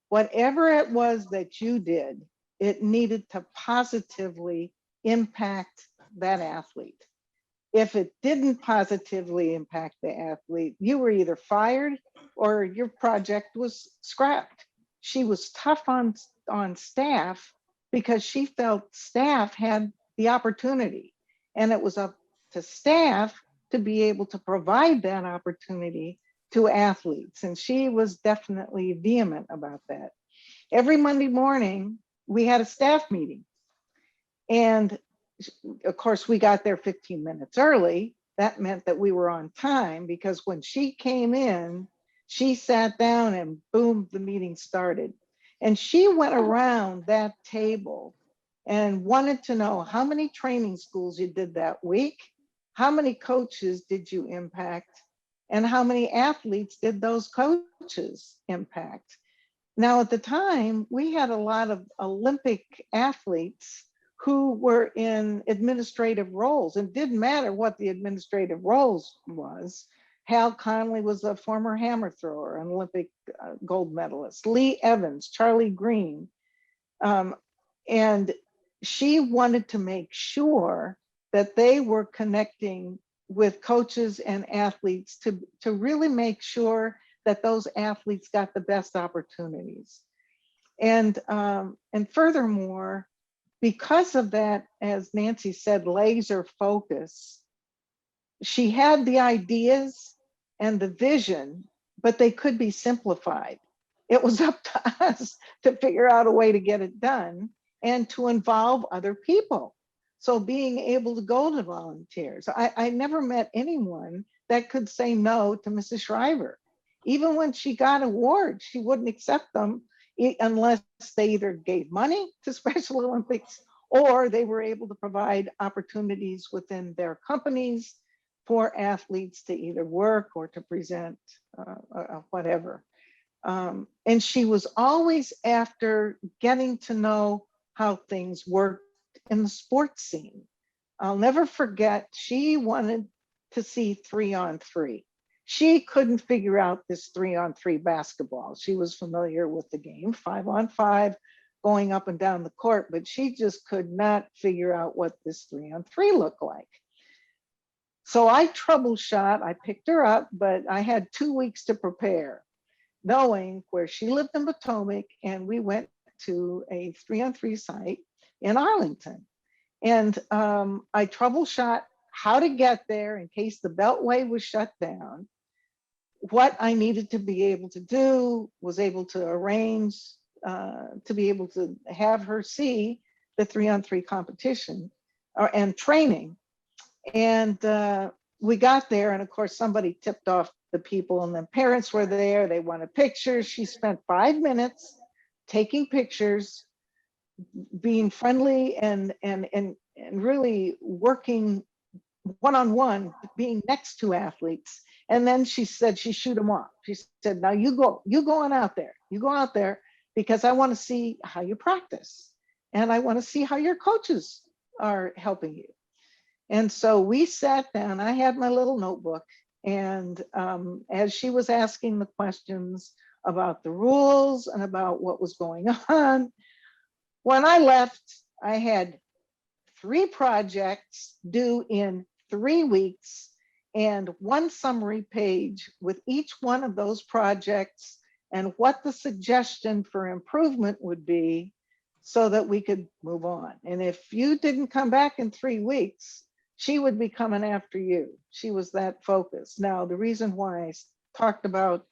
Whatever it was that you did, it needed to positively impact that athlete. If it didn't positively impact the athlete, you were either fired or your project was scrapped. She was tough on staff because she felt staff had the opportunity, and it was up to staff to be able to provide that opportunity to athletes. And she was definitely vehement about that. Every Monday morning, we had a staff meeting. And of course, we got there 15 minutes early. That meant that we were on time, because when she came in, she sat down and boom, the meeting started. And she went around that table and wanted to know how many training schools you did that week, how many coaches did you impact, and how many athletes did those coaches impact. Now, at the time, we had a lot of Olympic athletes who were in administrative roles. It didn't matter what the administrative roles was. Hal Conley was a former hammer thrower, an Olympic gold medalist. Lee Evans, Charlie Green. And she wanted to make sure that they were connecting with coaches and athletes to really make sure that those athletes got the best opportunities. And furthermore, because of that, as Nancy said, laser focus, she had the ideas and the vision, but they could be simplified. It was up to us to figure out a way to get it done and to involve other people. So being able to go to volunteers. I never met anyone that could say no to Mrs. Shriver. Even when she got awards, she wouldn't accept them unless they either gave money to Special Olympics or they were able to provide opportunities within their companies for athletes to either work or to present whatever. And she was always after getting to know how things worked in the sports scene. I'll never forget, she wanted to see 3-on-3. She couldn't figure out this 3-on-3 basketball. She was familiar with the game, 5-on-5, going up and down the court, but she just could not figure out what this 3-on-3 looked like. So I troubleshot, I picked her up, but I had 2 weeks to prepare, knowing where she lived in Potomac, and we went to a 3-on-3 site in Arlington. And I troubleshot how to get there in case the Beltway was shut down. What I needed to be able to do, was able to arrange to be able to have her see the 3-on-3 competition and training. And we got there, and of course somebody tipped off the people, and the parents were there. They wanted pictures. She spent 5 minutes taking pictures, being friendly and really working one-on-one, being next to athletes. And then she said she shoot them off. She said, now you go on out there. You go out there, because I want to see how you practice, and I want to see how your coaches are helping you. And so we sat down. I had my little notebook, and as she was asking the questions about the rules and about what was going on, when I left, I had 3 projects due in 3 weeks and 1 summary page with each one of those projects and what the suggestion for improvement would be, so that we could move on. And if you didn't come back in 3 weeks, she would be coming after you. She was that focused. Now, the reason why I talked about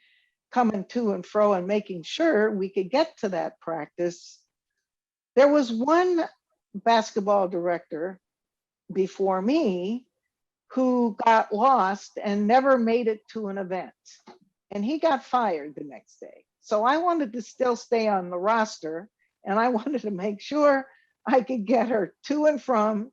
coming to and fro and making sure we could get to that practice, there was one basketball director before me who got lost and never made it to an event. And he got fired the next day. So I wanted to still stay on the roster, and I wanted to make sure I could get her to and from.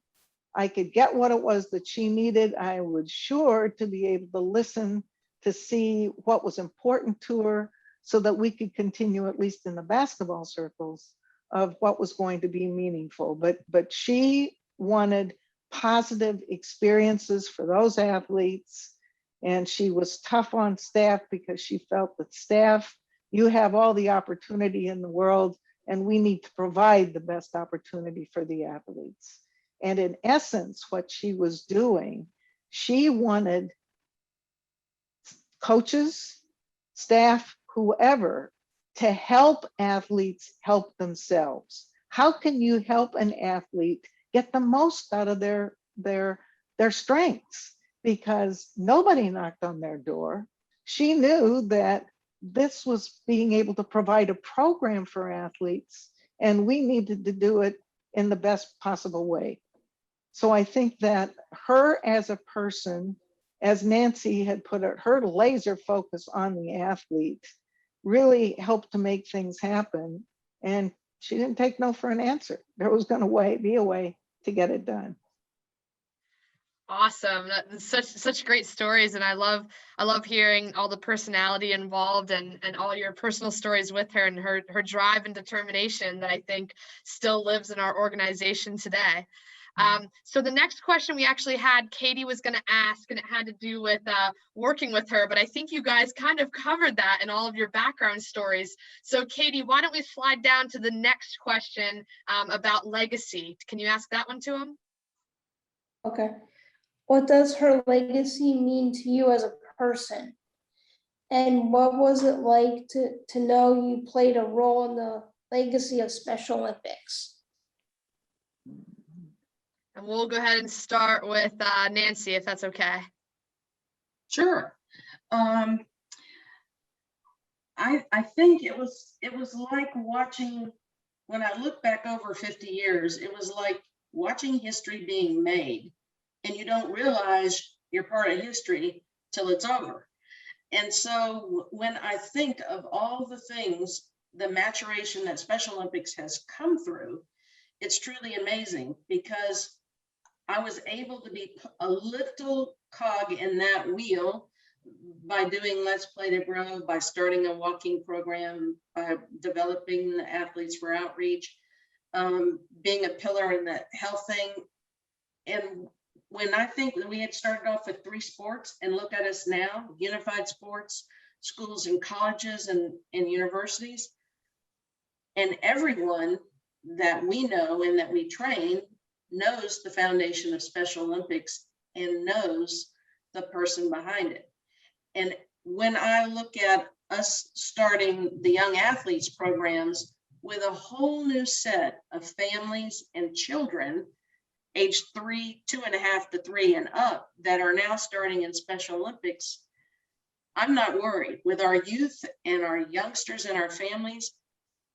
I could get what it was that she needed. I was sure to be able to listen to see what was important to her, so that we could continue, at least in the basketball circles, of what was going to be meaningful. But she wanted positive experiences for those athletes. And she was tough on staff, because she felt that staff, you have all the opportunity in the world, and we need to provide the best opportunity for the athletes. And in essence, what she was doing, she wanted coaches, staff, whoever, to help athletes help themselves. How can you help an athlete get the most out of their strengths? Because nobody knocked on their door. She knew that this was being able to provide a program for athletes, and we needed to do it in the best possible way. So I think that her as a person, as Nancy had put it, her laser focus on the athlete really helped to make things happen. And she didn't take no for an answer. There was going to be a way to get it done. Awesome. That's such great stories, and I love hearing all the personality involved and all your personal stories with her, and her drive and determination that I think still lives in our organization today. So the next question we actually had, Katie was going to ask, and it had to do with working with her, but I think you guys kind of covered that in all of your background stories. So Katie, why don't we slide down to the next question about legacy? Can you ask that one to him? Okay. What does her legacy mean to you as a person? And what was it like to know you played a role in the legacy of Special Olympics? And we'll go ahead and start with Nancy, if that's okay. Sure. I think it was like watching, when I look back over 50 years, it was like watching history being made, and you don't realize you're part of history till it's over. And so when I think of all the things, the maturation that Special Olympics has come through, it's truly amazing, because I was able to be a little cog in that wheel by doing Let's Play to Grow, by starting a walking program, by developing the Athletes for Outreach, being a pillar in the health thing. And when I think that we had started off with 3 sports, and look at us now, unified sports, schools and colleges and universities, and everyone that we know and that we train knows the foundation of Special Olympics and knows the person behind it. And when I look at us starting the young athletes programs with a whole new set of families and children aged 2.5 to 3 and up that are now starting in Special Olympics, I'm not worried. With our youth and our youngsters and our families,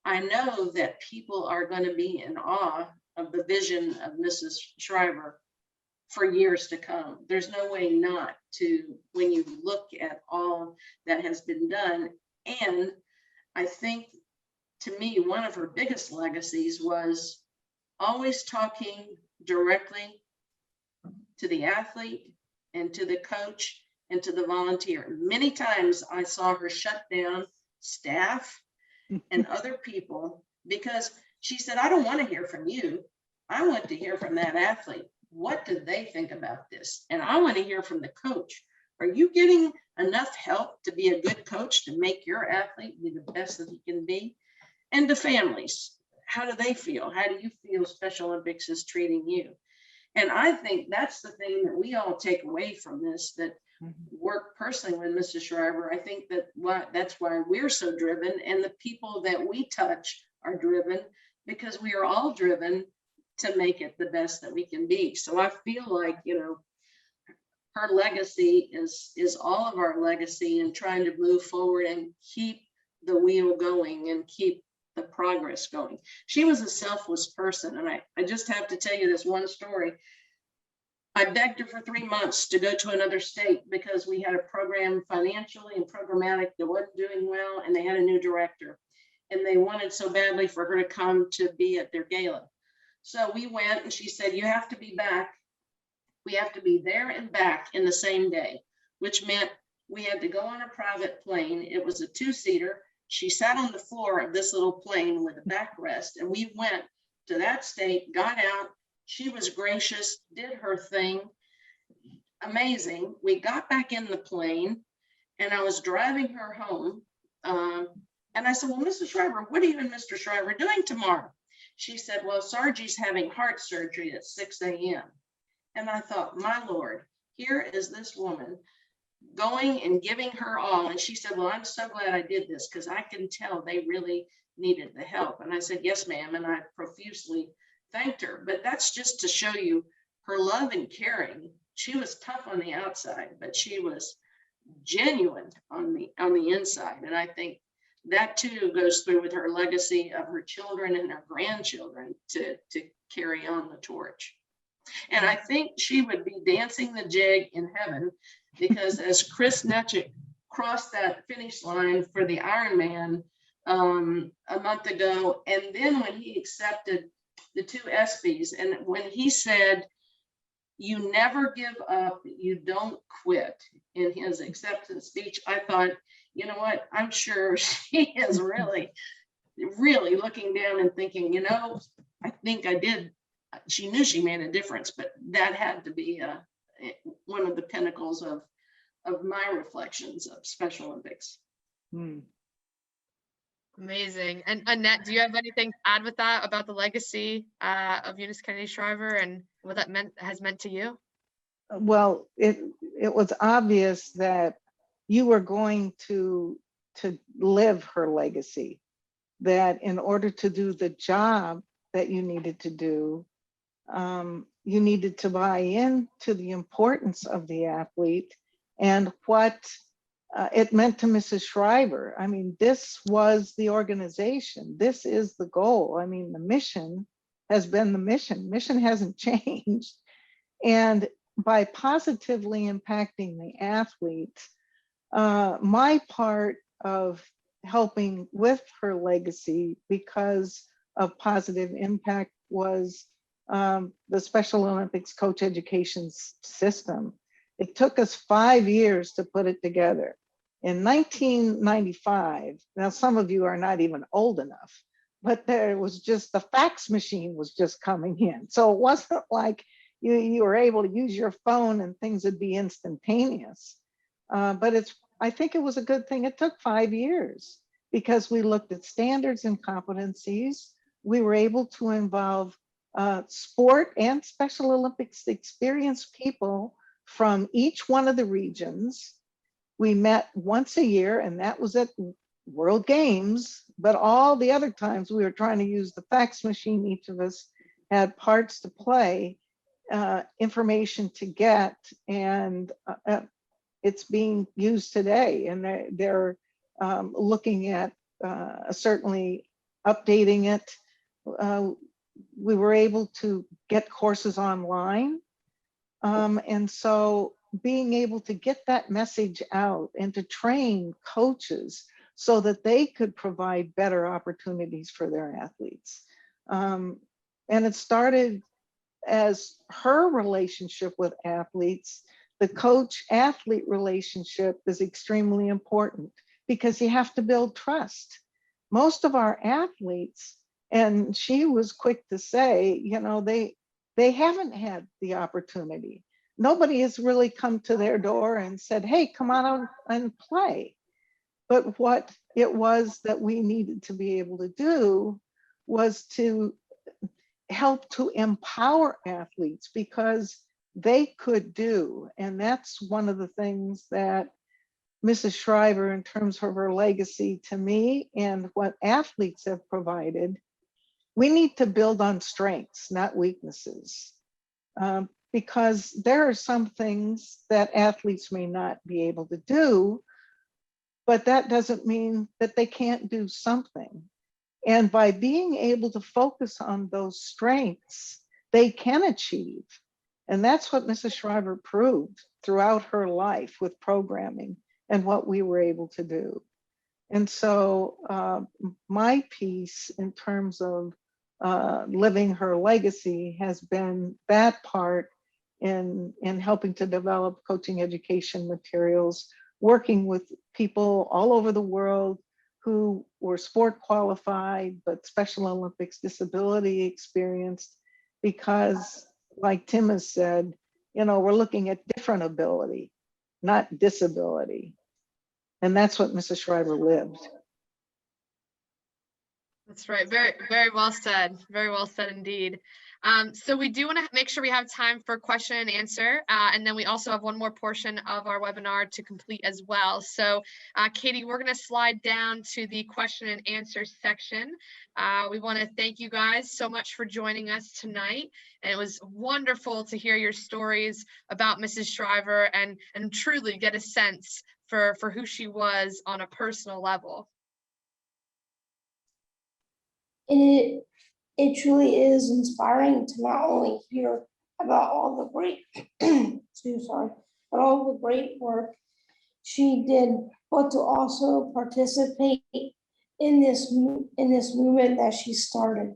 I know that people are going to be in awe of the vision of Mrs. Shriver for years to come. There's no way not to, when you look at all that has been done. And I think, to me, one of her biggest legacies was always talking directly to the athlete and to the coach and to the volunteer. Many times I saw her shut down staff and other people because she said, I don't want to hear from you. I want to hear from that athlete. What do they think about this? And I want to hear from the coach. Are you getting enough help to be a good coach to make your athlete be the best that he can be? And the families, how do they feel? How do you feel Special Olympics is treating you? And I think that's the thing that we all take away from this, that work personally with Mrs. Shriver. I think that's why we're so driven, and the people that we touch are driven, because we are all driven to make it the best that we can be. So I feel like, you know, her legacy is all of our legacy, and trying to move forward and keep the wheel going and keep the progress going. She was a selfless person. And I just have to tell you this one story. I begged her for 3 months to go to another state because we had a program financially and programmatic that wasn't doing well, and they had a new director, and they wanted so badly for her to come to be at their gala. So we went, and she said, you have to be back. We have to be there and back in the same day, which meant we had to go on a private plane. It was a 2-seater. She sat on the floor of this little plane with a backrest, and we went to that state, got out. She was gracious, did her thing. Amazing. We got back in the plane, and I was driving her home. And I said, well, Mrs. Shriver, what are you and Mr. Shriver doing tomorrow? She said, well, Sargie's having heart surgery at 6 a.m. And I thought, my Lord, here is this woman going and giving her all. And she said, well, I'm so glad I did this, because I can tell they really needed the help. And I said, yes, ma'am. And I profusely thanked her. But that's just to show you her love and caring. She was tough on the outside, but she was genuine on the inside. And I think that too goes through with her legacy of her children and her grandchildren to carry on the torch. And I think she would be dancing the jig in heaven, because as Chris Netchick crossed that finish line for the Ironman a month ago, and then when he accepted the 2 ESPYs, and when he said, you never give up, you don't quit, in his acceptance speech, I thought, you know what, I'm sure she is really, really looking down and thinking, you know, I think I did. She knew she made a difference, but that had to be one of the pinnacles of my reflections of Special Olympics. Amazing. And Annette, do you have anything to add with that about the legacy of Eunice Kennedy Shriver and what that has meant to you? Well, it was obvious that you were going to live her legacy, that in order to do the job that you needed to do, you needed to buy into the importance of the athlete and what it meant to Mrs. Shriver. I mean, this was the organization. This is the goal. I mean, the mission has been the mission. Mission hasn't changed. And by positively impacting the athletes, my part of helping with her legacy because of positive impact was the Special Olympics coach education system. It took us 5 years to put it together. In 1995, now some of you are not even old enough, but there was just, the fax machine was just coming in. So it wasn't like you were able to use your phone and things would be instantaneous. But I think it was a good thing. It took 5 years because we looked at standards and competencies. We were able to involve sport and Special Olympics experienced people from each one of the regions. We met once a year, and that was at World Games, but all the other times we were trying to use the fax machine. Each of us had parts to play, information to get, and it's being used today. And they're looking at certainly updating it. We were able to get courses online. And so being able to get that message out and to train coaches so that they could provide better opportunities for their athletes. And it started as her relationship with athletes. The coach-athlete relationship is extremely important because you have to build trust. Most of our athletes, and she was quick to say, you know, they haven't had the opportunity. Nobody has really come to their door and said, hey, come on out and play. But what it was that we needed to be able to do was to help to empower athletes because they could do. And that's one of the things that Mrs. Shriver, in terms of her legacy to me and what athletes have provided, we need to build on strengths, not weaknesses. Because there are some things that athletes may not be able to do, but that doesn't mean that they can't do something. And by being able to focus on those strengths, they can achieve. And that's what Mrs. Shriver proved throughout her life with programming and what we were able to do. And so my piece in terms of living her legacy has been that part in helping to develop coaching education materials, working with people all over the world who were sport qualified, but Special Olympics disability experienced, because like Tim has said, you know, we're looking at different ability, not disability. And that's what Mrs. Shriver lived. That's right. Very, very well said. Very well said indeed. So we do want to make sure we have time for question and answer. And then we also have one more portion of our webinar to complete as well. So Katie, we're going to slide down to the question and answer section. We want to thank you guys so much for joining us tonight. And it was wonderful to hear your stories about Mrs. Shriver and truly get a sense for who she was on a personal level. It truly is inspiring to not only hear about all the great, but all the great work she did, but to also participate in this movement that she started.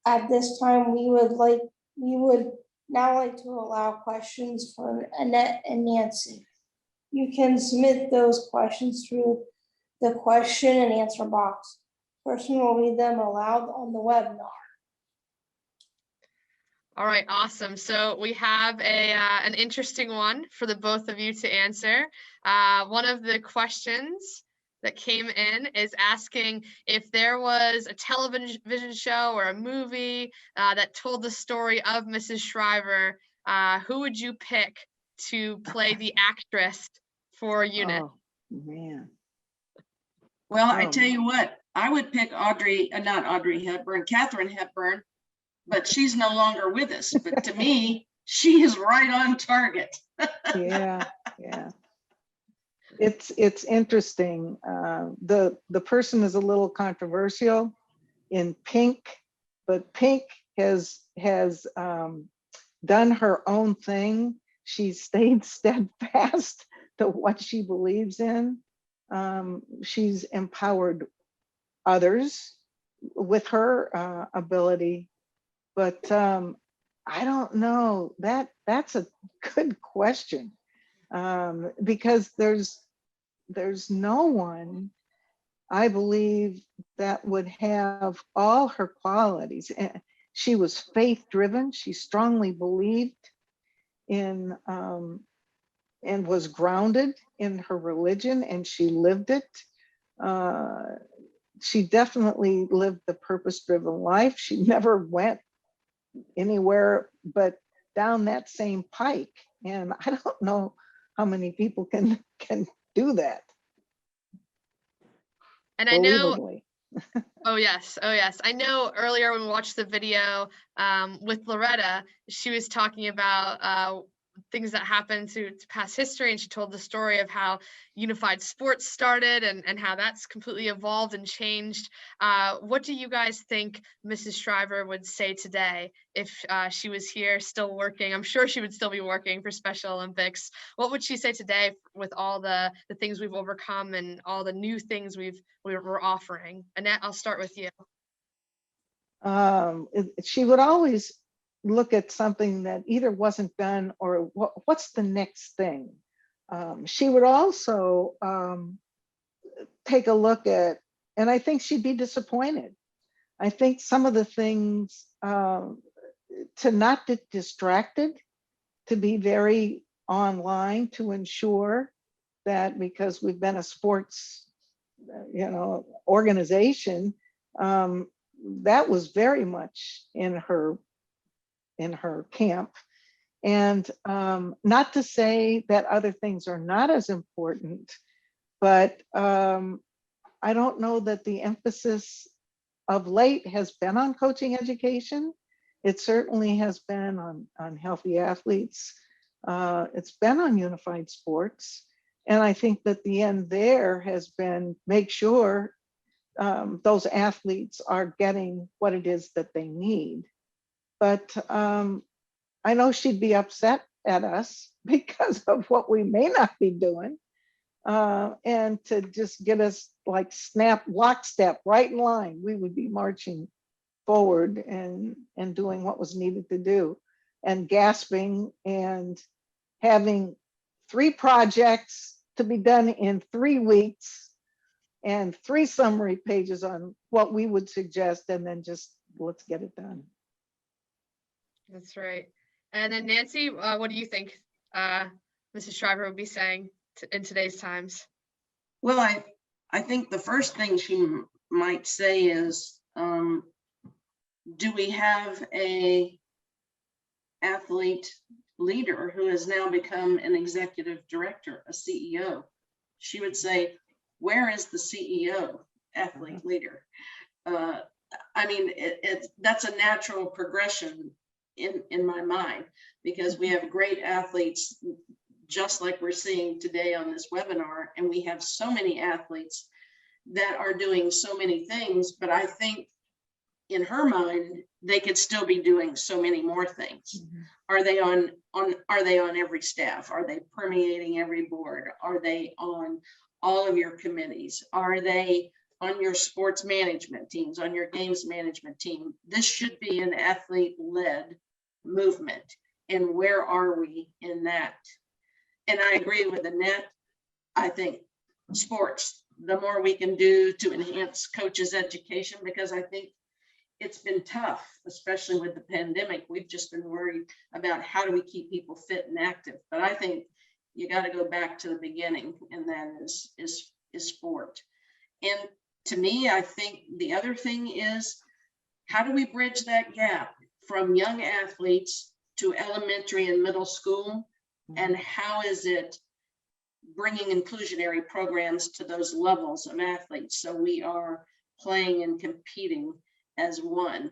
At this time, we would now like to allow questions for Annette and Nancy. You can submit those questions through the question and answer box. Person will read them aloud on the webinar. All right, awesome. So we have an interesting one for the both of you to answer. One of the questions that came in is asking if there was a television show or a movie that told the story of Mrs. Shriver, who would you pick to play the actress for Eunice? Oh, man. Well, I tell you what, I would pick Katharine Hepburn, but she's no longer with us. But to me, she is right on target. Yeah. It's interesting. The person is a little controversial in Pink, but Pink has done her own thing. She's stayed steadfast to what she believes in. She's empowered others with her ability, but I don't know. That's a good question, because there's no one, I believe, that would have all her qualities. She was faith-driven. She strongly believed in and was grounded in her religion, and she lived it. She definitely lived the purpose-driven life. She never went anywhere but down that same pike. And I don't know how many people can do that. And I know, Believably. oh yes, I know earlier when we watched the video with Loretta, she was talking about things that happened to past history, and she told the story of how unified sports started and how that's completely evolved and changed. What do you guys think Mrs. Shriver would say today if she was here still working? I'm sure she would still be working for Special Olympics. What would she say today with all the things we've overcome and all the new things we're offering? Annette, I'll start with you. She would always look at something that either wasn't done or what's the next thing. She would also take a look at, and I think she'd be disappointed. I think some of the things, to not get distracted, to be very online, to ensure that, because we've been a sports, organization, that was very much in her camp. And not to say that other things are not as important, but I don't know that the emphasis of late has been on coaching education. It certainly has been on healthy athletes. It's been on unified sports. And I think that the end there has been make sure those athletes are getting what it is that they need. But I know she'd be upset at us because of what we may not be doing. And to just get us like lockstep, right in line, we would be marching forward and doing what was needed to do, and gasping and having 3 projects to be done in 3 weeks and 3 summary pages on what we would suggest, and then just let's get it done. That's right. And then Nancy, what do you think Mrs. Shriver would be saying in today's times? Well, I think the first thing she might say is, do we have a athlete leader who has now become an executive director, a CEO? She would say, where is the CEO, athlete leader? I mean, that's a natural progression in my mind, because we have great athletes, just like we're seeing today on this webinar, and we have so many athletes that are doing so many things, but I think in her mind, they could still be doing so many more things. Mm-hmm. Are they on every staff? Are they permeating every board? Are they on all of your committees? Are they on your sports management teams, on your games management team? This should be an athlete-led movement. And where are we in that? And I agree with Annette. I think sports, the more we can do to enhance coaches' education, because I think it's been tough, especially with the pandemic. We've just been worried about how do we keep people fit and active. But I think you got to go back to the beginning, and that is sport. And to me, I think the other thing is, how do we bridge that gap from young athletes to elementary and middle school? And how is it bringing inclusionary programs to those levels of athletes, so we are playing and competing as one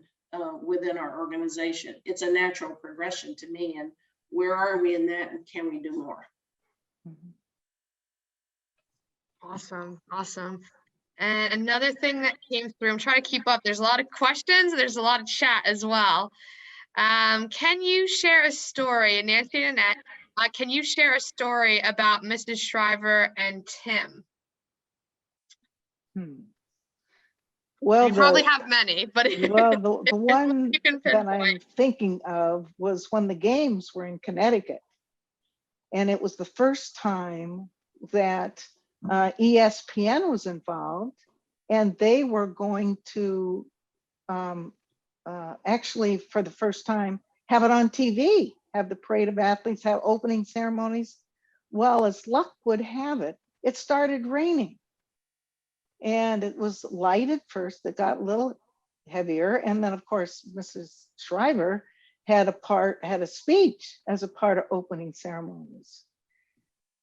within our organization? It's a natural progression to me. And where are we in that, and can we do more? Awesome. And another thing that came through, I'm trying to keep up, there's a lot of questions, there's a lot of chat as well. Can you share a story, Nancy and Annette, can you share a story about Mrs. Shriver and Tim? Well, You probably have many, but well, the one you can that I'm pinpoint. thinking of was when the games were in Connecticut. And it was the first time that ESPN was involved, and they were going to actually, for the first time, have it on TV, have the parade of athletes, have opening ceremonies. Well, as luck would have it, it started raining. And it was light at first, it got a little heavier. And then of course, Mrs. Shriver had a speech as a part of opening ceremonies.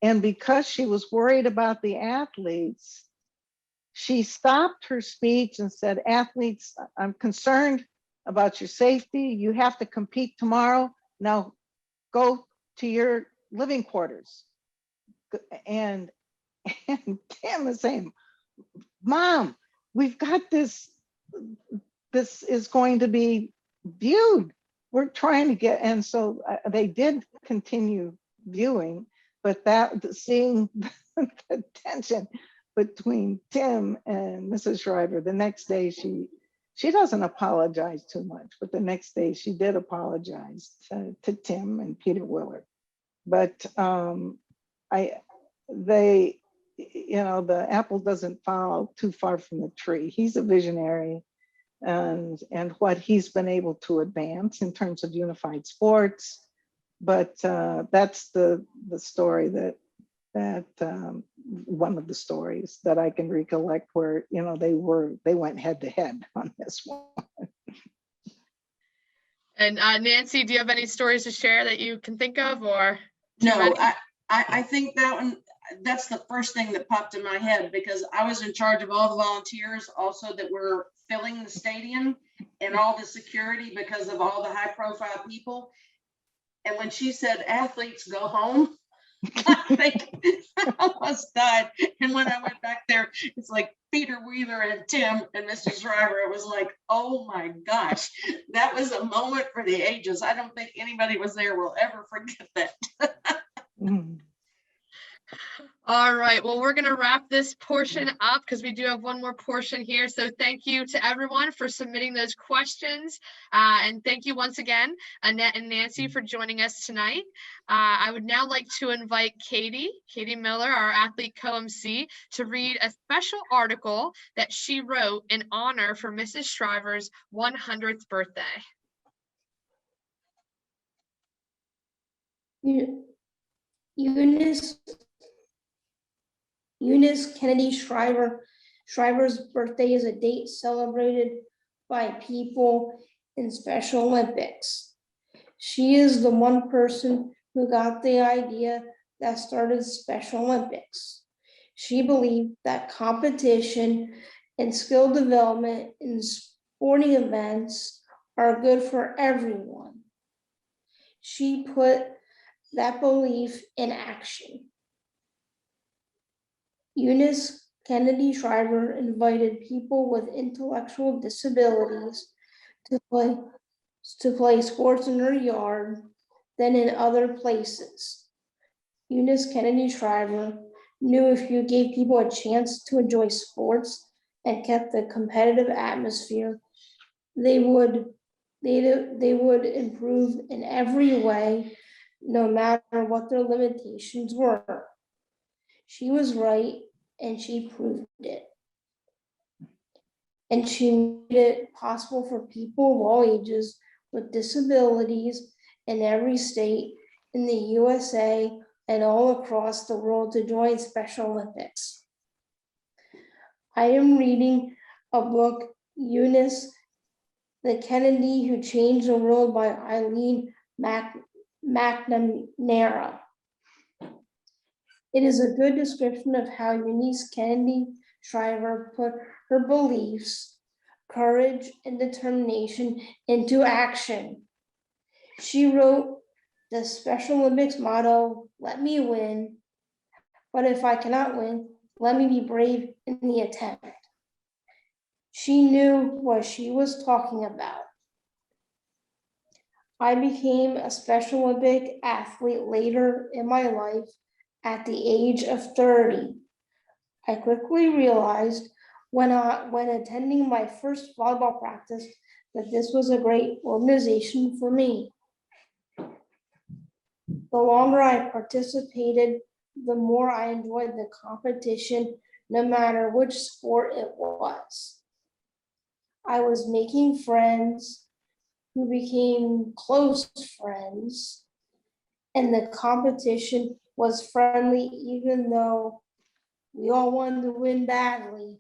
And because she was worried about the athletes, she stopped her speech and said, athletes, I'm concerned about your safety. You have to compete tomorrow. Now go to your living quarters. And Tim is saying, Mom, we've got this is going to be viewed. We're trying to get, and so they did continue viewing, but seeing the tension between Tim and Mrs. Shriver, the next day she doesn't apologize too much, but the next day she did apologize to Tim and Peter Willard. But the apple doesn't fall too far from the tree. He's a visionary, and what he's been able to advance in terms of unified sports. But that's the story that one of the stories that I can recollect where they went head to head on this one. And Nancy, do you have any stories to share that you can think of, or? No, I think that one, that's the first thing that popped in my head, because I was in charge of all the volunteers also that were filling the stadium and all the security because of all the high profile people. And when she said athletes go home, I think I almost died. And when I went back there, it's like Peter Wheeler and Tim and Mrs. Shriver. It was like, oh my gosh, that was a moment for the ages. I don't think anybody was there will ever forget that. All right, well, we're going to wrap this portion up because we do have one more portion here. So thank you to everyone for submitting those questions. And thank you once again, Annette and Nancy, for joining us tonight. I would now like to invite Katie Miller, our athlete co-MC, to read a special article that she wrote in honor for Mrs. Shriver's 100th birthday. Eunice Kennedy Shriver's birthday is a date celebrated by people in Special Olympics. She is the one person who got the idea that started Special Olympics. She believed that competition and skill development in sporting events are good for everyone. She put that belief in action. Eunice Kennedy Shriver invited people with intellectual disabilities to play sports in her yard, then in other places. Eunice Kennedy Shriver knew if you gave people a chance to enjoy sports and kept the competitive atmosphere, they would improve in every way, no matter what their limitations were. She was right, and she proved it. And she made it possible for people of all ages with disabilities in every state in the USA and all across the world to join Special Olympics. I am reading a book, Eunice, the Kennedy Who Changed the World by Eileen McNamara. It is a good description of how Eunice Kennedy Shriver put her beliefs, courage, and determination into action. She wrote the Special Olympics motto, "Let me win, but if I cannot win, let me be brave in the attempt." She knew what she was talking about. I became a Special Olympic athlete later in my life at the age of 30. I quickly realized when attending my first volleyball practice that this was a great organization for me. The longer I participated, the more I enjoyed the competition, no matter which sport it was. I was making friends who became close friends, and the competition was friendly, even though we all wanted to win badly.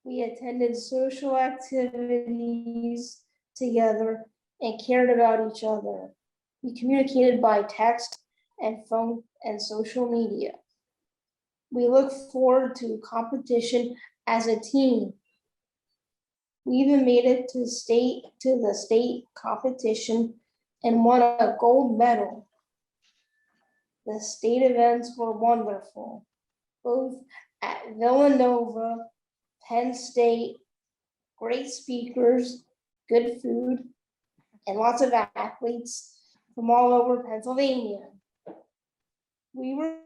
We attended social activities together and cared about each other. We communicated by text and phone and social media. We look forward to competition as a team. We even made it to the state competition and won a gold medal. The state events were wonderful, both at Villanova, Penn State, great speakers, good food, and lots of athletes from all over Pennsylvania. We were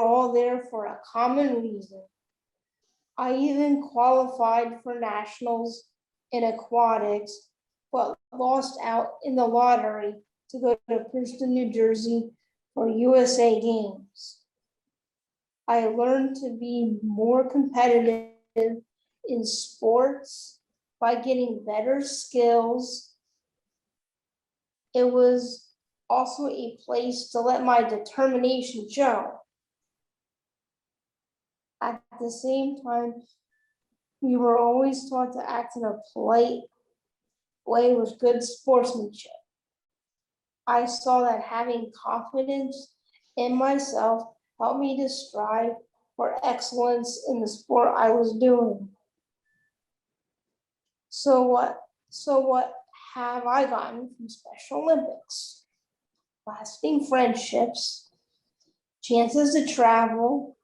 all there for a common reason. I even qualified for nationals in aquatics, but lost out in the lottery to go to Princeton, New Jersey for USA Games. I learned to be more competitive in sports by getting better skills. It was also a place to let my determination show. At the same time, we were always taught to act in a polite way with good sportsmanship. I saw that having confidence in myself helped me to strive for excellence in the sport I was doing. So what have I gotten from Special Olympics? Lasting friendships, chances to travel,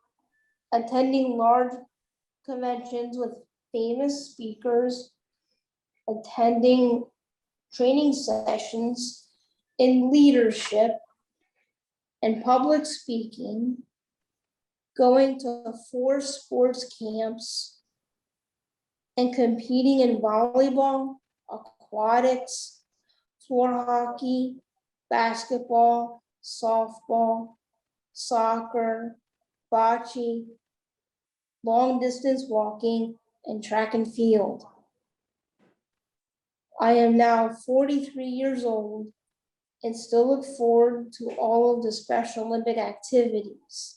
attending large conventions with famous speakers, attending training sessions in leadership and public speaking, going to 4 sports camps, and competing in volleyball, aquatics, floor hockey, basketball, softball, soccer, bocce, long distance walking, and track and field. I am now 43 years old and still look forward to all of the Special Olympic activities.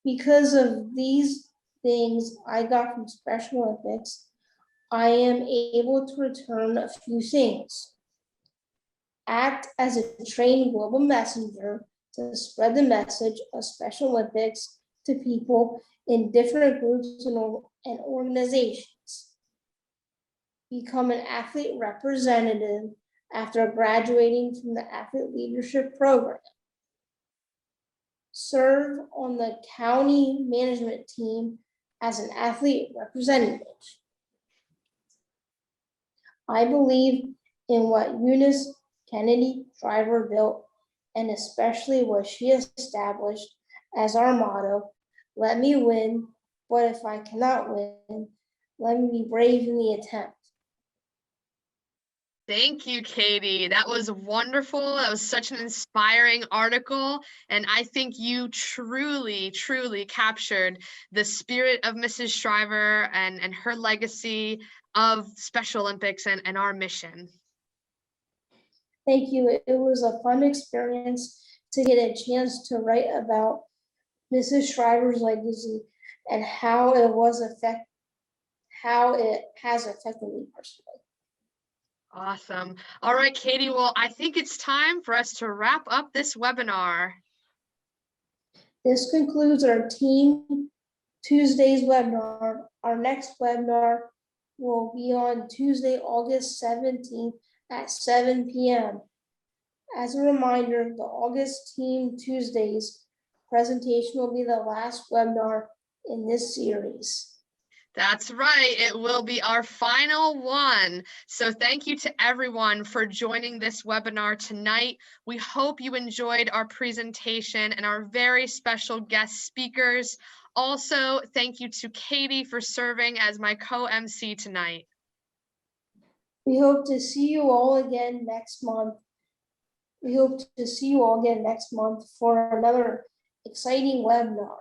Because of these things I got from Special Olympics, I am able to return a few things. Act as a trained global messenger to spread the message of Special Olympics to people in different groups and organizations. Become an athlete representative after graduating from the athlete leadership program. Serve on the county management team as an athlete representative. I believe in what Eunice Kennedy Shriver built, and especially what she established as our motto: let me win, but if I cannot win, let me be brave in the attempt. Thank you, Katie. That was wonderful. That was such an inspiring article. And I think you truly, truly captured the spirit of Mrs. Shriver and her legacy of Special Olympics and our mission. Thank you. It was a fun experience to get a chance to write about Mrs. Shriver's legacy and how it has affected me personally. Awesome. All right, Katie. Well, I think it's time for us to wrap up this webinar. This concludes our Team Tuesdays webinar. Our next webinar will be on Tuesday, August 17th at 7 p.m. As a reminder, the August Team Tuesdays presentation will be the last webinar in this series. That's right. It will be our final one. So thank you to everyone for joining this webinar tonight. We hope you enjoyed our presentation and our very special guest speakers. Also, thank you to Katie for serving as my co-MC tonight. We hope to see you all again next month. We hope to see you all again next month for another exciting webinar.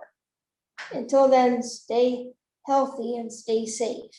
Until then, stay healthy and stay safe.